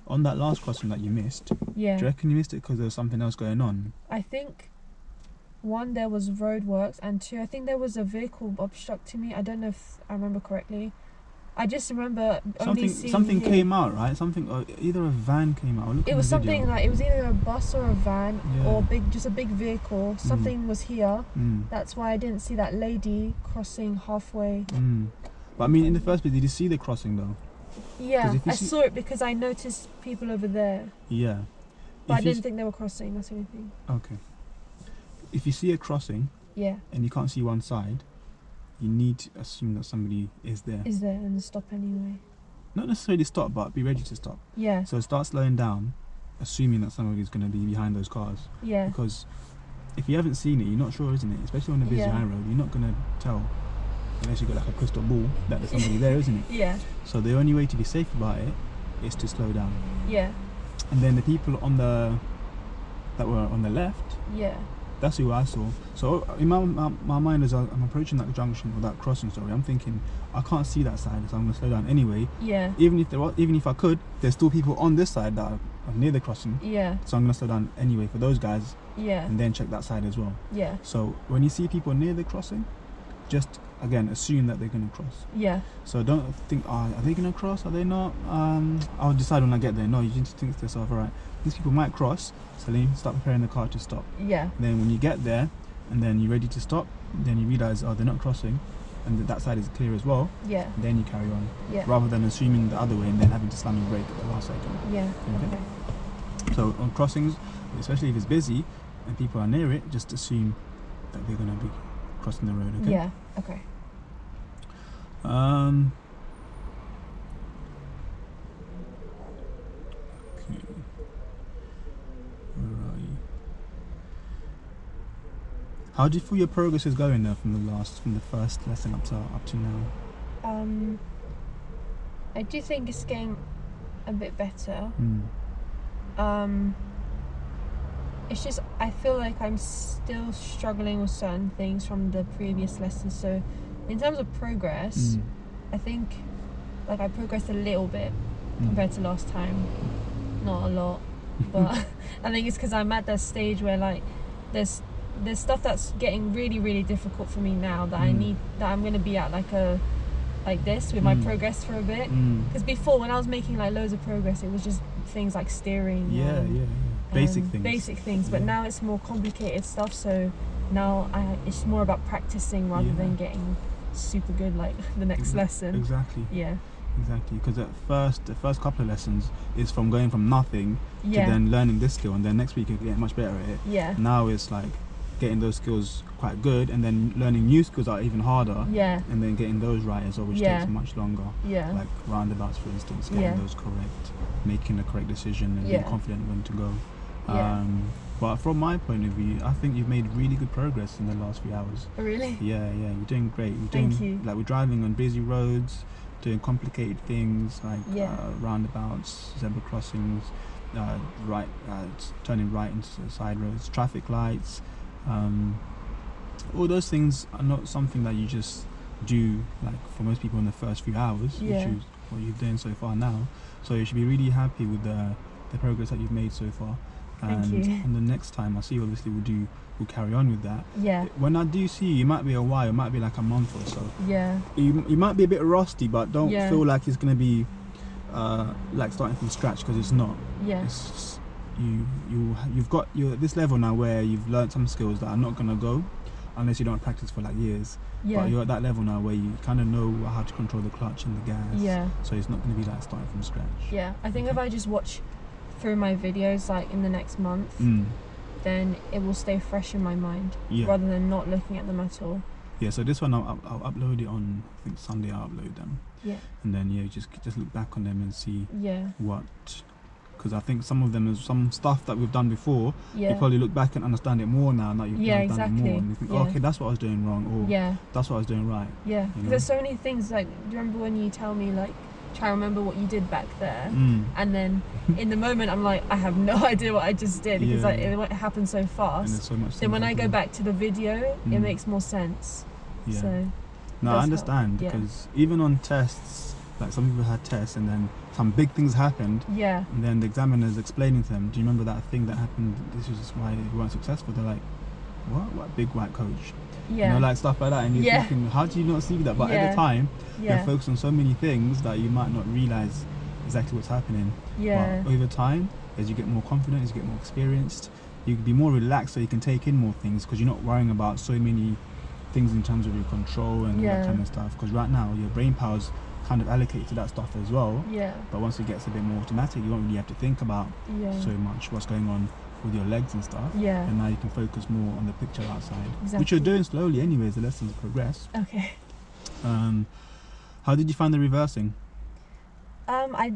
On that last crossing that you missed, Yeah. do you reckon you missed it because there was something else going on? I think 1, there was roadworks, and 2, I think there was a vehicle obstructing me. I don't know if I remember correctly. I just remember only seeing something him. came out, right? Something, either a van came out. It was something like, it was either a bus or a van, Yeah. or just a big vehicle. Something was here. That's why I didn't see that lady crossing halfway. But I mean, in the first place, did you see the crossing though? Yeah, if you I see- saw it because I noticed people over there, Yeah. but I If you didn't think they were crossing. That's the only thing. Okay. If you see a crossing Yeah, and you can't see one side, you need to assume that somebody is there. is there, and stop anyway. Not necessarily stop, but be ready to stop. Yeah, So start slowing down, assuming that somebody's going to be behind those cars. yeah, Because if you haven't seen it, you're not sure, isn't it? Especially on a busy Yeah. high road, you're not going to tell, unless you've got like a crystal ball, that there's somebody there, isn't it? yeah, So the only way to be safe about it is to slow down. yeah, And then the people that were on the left, yeah, that's who I saw. So in my mind, as I'm approaching that junction or that crossing, sorry, I'm thinking I can't see that side, so I'm going to slow down anyway. yeah, Even if I could, there's still people on this side that are near the crossing, yeah, so I'm going to slow down anyway for those guys, yeah, and then check that side as well. yeah, So when you see people near the crossing, just again assume that they're going to cross. yeah, So don't think, are they going to cross? Are they not? I'll decide when I get there. No, you just think to yourself, all right, these people might cross, so then you start preparing the car to stop. yeah, Then when you get there and then you're ready to stop, then you realise, oh, they're not crossing, and that side is clear as well, yeah, and then you carry on, yeah, rather than assuming the other way and then having to slam your brake at the last second. yeah. Okay. Okay. So on crossings, especially if it's busy and people are near it, just assume that they're going to be crossing the road, okay? Yeah. Okay. Okay. Where are you? How do you feel your progress is going now from the first lesson up to now? I do think it's getting a bit better. It's just, I feel like I'm still struggling with certain things from the previous lessons. So in terms of progress, I think like I progressed a little bit compared to last time. Not a lot, but I think it's because I'm at that stage where like there's stuff that's getting really, really difficult for me now that I'm going to be at like this with my progress for a bit. Because before, when I was making like loads of progress, it was just things like steering. Yeah. Basic things. But now it's more complicated stuff. So now it's more about practicing rather than getting super good like the next lesson. Exactly. Yeah. Exactly. Because the first couple of lessons is from going from nothing to then learning this skill, and then next week you're getting much better at it. Yeah. Now it's like getting those skills quite good, and then learning new skills are even harder. Yeah. And then getting those right as well, which takes much longer. Yeah. Like roundabouts, for instance, getting those correct, making the correct decision, and being confident when to go. But from my point of view, I think you've made really good progress in the last few hours. Oh, really? Yeah, you're doing great. Thank you. Like we're driving on busy roads, doing complicated things like roundabouts, zebra crossings, turning right into side roads, traffic lights. All those things are not something that you just do like for most people in the first few hours, which is what you've done so far now. So you should be really happy with the progress that you've made so far. And Thank you. on the next time I see you, obviously we'll carry on with that. Yeah. When I do see you, it might be a while, it might be like a month or so. Yeah. You might be a bit rusty, but don't feel like it's going to be like starting from scratch, because it's not. Yeah. It's just, you're at this level now where you've learned some skills that are not going to go unless you don't practice for like years. Yeah. But you're at that level now where you kind of know how to control the clutch and the gas. Yeah. So it's not going to be like starting from scratch. Yeah. I think if I just watch through my videos like in the next month, then it will stay fresh in my mind rather than not looking at them at all. Yeah, so this one I'll upload it on, I think Sunday I'll upload them. Yeah. And then just look back on them and see what, because I think some of them is some stuff that we've done before. You probably look back and understand it more now that you've done it more, and you think, oh, okay, that's what I was doing wrong, or that's what I was doing right. Yeah, because there's so many things, like, do you remember when you tell me, like, try to remember what you did back there, and then in the moment I'm like, I have no idea what I just did, because like it happened so fast. And there's so much. Then when I go back to the video, it makes more sense. Yeah. So no, I understand, because even on tests, like some people had tests and then some big things happened. Yeah. And then the examiner's explaining to them, do you remember that thing that happened? This is why you weren't successful. They're like, what big white coach? Yeah. You know, like stuff like that. And you're thinking, how do you not see that? But at the time, you're focused on so many things that you might not realise exactly what's happening. Yeah. But over time, as you get more confident, as you get more experienced, you can be more relaxed so you can take in more things because you're not worrying about so many things in terms of your control and that kind of stuff. Because right now, your brain power's kind of allocated to that stuff as well. Yeah. But once it gets a bit more automatic, you won't really have to think about so much what's going on with your legs and stuff. Yeah. And now you can focus more on the picture outside, which you're doing slowly anyways. The lessons progress. Okay. How did you find the reversing? I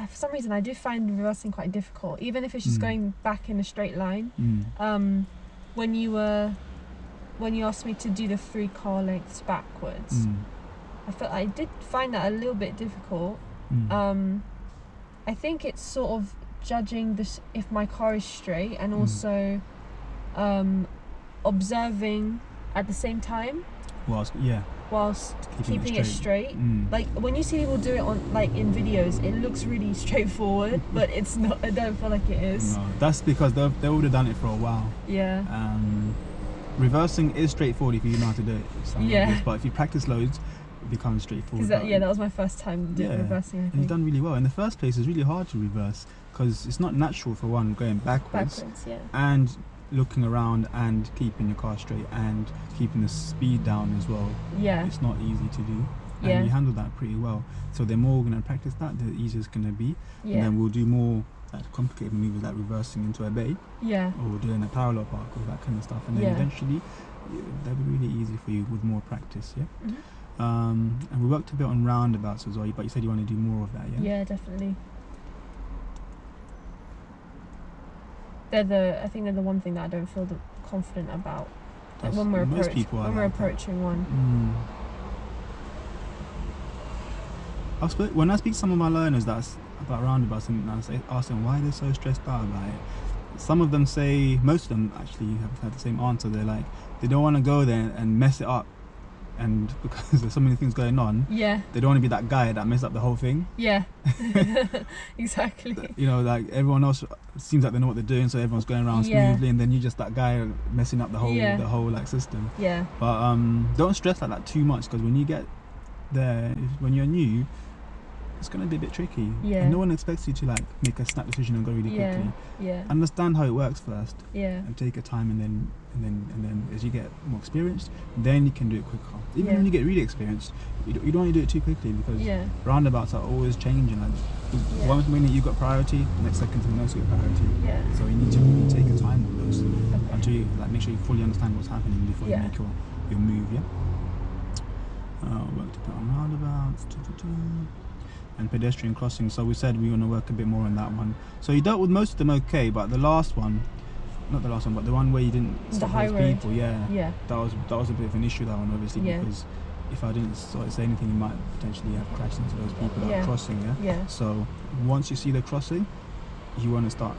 for some reason I do find reversing quite difficult, even if it's just going back in a straight line. When you asked me to do the 3 car lengths backwards, I did find that a little bit difficult. I think it's sort of judging this if my car is straight and also observing at the same time whilst keeping it straight. Like when you see people do it on like in videos, it looks really straightforward, but it's not. I don't feel like it is. No, that's because they would have done it for a while. Yeah. Reversing is straightforward if you know how to do it. But if you practice loads, it becomes straightforward. That was my first time doing reversing. I think. And you've done really well. In the first place, it's really hard to reverse because it's not natural for one going backwards and looking around and keeping your car straight and keeping the speed down as well. Yeah, it's not easy to do. And you handle that pretty well. So the more we're going to practice that, the easier it's going to be. And then we'll do more complicated maneuvers like reversing into a bay. Or doing a parallel park or that kind of stuff. And then eventually, that'll be really easy for you with more practice. And we worked a bit on roundabouts as well. But you said you want to do more of that. Yeah, definitely. I think they're the one thing that I don't feel confident about. Like when we're approaching one. When I speak to some of my learners that's about roundabouts and I ask them why they're so stressed out about it, some of them say, most of them actually have had the same answer. They're like, they don't want to go there and mess it up. And because there's so many things going on, they don't want to be that guy that messed up the whole thing. Exactly. You know, like everyone else seems like they know what they're doing, so everyone's going around smoothly, and then you're just that guy messing up the whole like system. But don't stress like that too much, because when you get there, when you're new, it's going to be a bit tricky. And no one expects you to like make a snap decision and go really quickly. Understand how it works first. And take your time, and then as you get more experienced, then you can do it quicker. Even when you get really experienced, you don't want to do it too quickly, because roundabouts are always changing. Like one minute you've got priority, the next second someone else got priority. So you need to really take your time on those until you like make sure you fully understand what's happening before you make your move. Worked a bit on roundabouts. And pedestrian crossing, so we said we want to work a bit more on that one. So you dealt with most of them okay, but the last one, not the last one, but the one where you didn't stop those people, that was a bit of an issue, that one, obviously, because if I didn't sort of say anything, you might potentially have crashed into those people that are crossing. So once you see the crossing, you want to start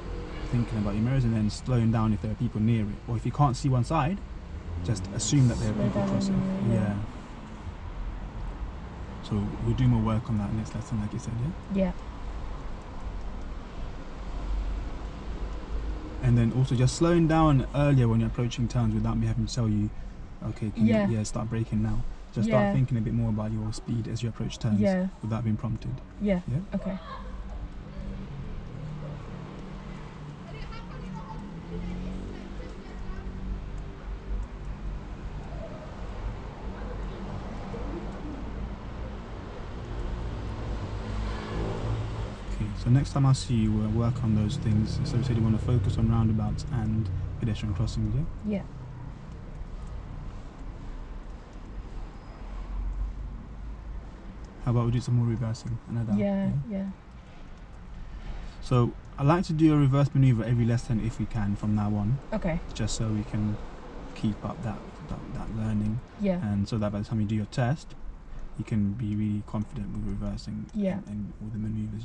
thinking about your mirrors and then slowing down if there are people near it, or if you can't see one side, just assume that there are people crossing. So we'll do more work on that next lesson, like you said, And then also just slowing down earlier when you're approaching turns without me having to tell you, okay, can you start braking now. Just start thinking a bit more about your speed as you approach turns without being prompted. Okay. So next time I see you, we'll work on those things. So we said you want to focus on roundabouts and pedestrian crossings, Yeah. How about we do some more reversing? Yeah. So I like to do a reverse maneuver every lesson if we can from now on. Okay. Just so we can keep up that learning. And so that by the time you do your test, you can be really confident with reversing and all the maneuvers.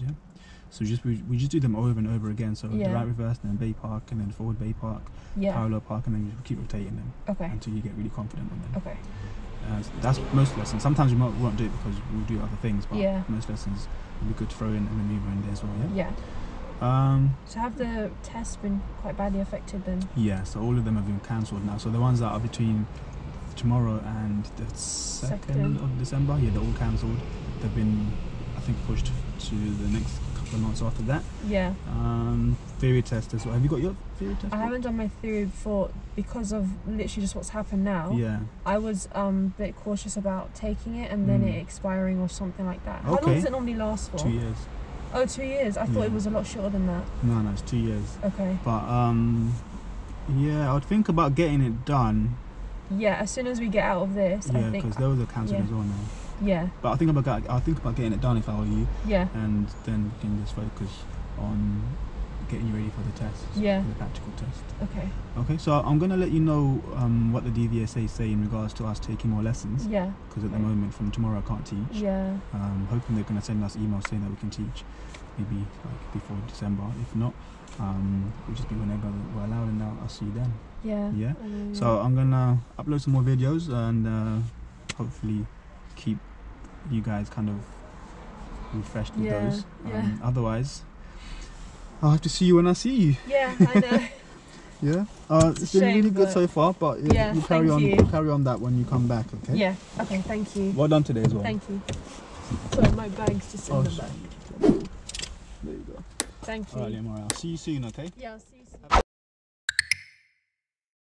So we just do them over and over again. So the right reverse, and then bay park, and then forward bay park, parallel park, and then you keep rotating them until you get really confident on them. That's most lessons. Sometimes we won't do it because we'll do other things, but Yeah. most lessons it'd be good to throw in a maneuver in there as well. Yeah. Yeah. So have the tests been quite badly affected then? Yeah. So all of them have been cancelled now. So the ones that are between tomorrow and the 2nd of December, yeah, they're all cancelled. They've been, I think, pushed to the next couple of months after that. Yeah. Theory test as well. Have you got your theory test? I haven't done my theory before because of literally just what's happened now. Yeah. I was a bit cautious about taking it and then it expiring or something like that. How Okay. long does it normally last for? 2 years. Oh, 2 years. I thought it was a lot shorter than that. No, it's 2 years. Okay. But yeah, I'd think about getting it done. Yeah, as soon as we get out of this, I Yeah, think. because those are cancelled as well now. Yeah. But I think about getting it done if I were you. Yeah. And then we can just focus on getting you ready for the test. Yeah. For the practical test. Okay. Okay, so I'm gonna let you know what the DVSA say in regards to us taking more lessons. Yeah. Because at the moment, from tomorrow, I can't teach. Yeah. Hoping they're gonna send us emails saying that we can teach, maybe like before December. If not, it'll just be whenever we're allowed, and I'll see you then. Yeah. Yeah. So I'm gonna upload some more videos and hopefully keep you guys kind of refreshed with those. Yeah. Otherwise, I'll have to see you when I see you. Yeah, I know. Yeah. It's It's a been really shame, good but- so far, but Yeah, you carry thank on. you. We'll carry on that when you come back. Okay. Yeah. Okay. Thank you. Well done today as well. Thank you. Sorry, my bag's just in the back. There you go. Thank you. Alright, Leia, I'll see you soon. Okay. Yeah, I'll see you soon.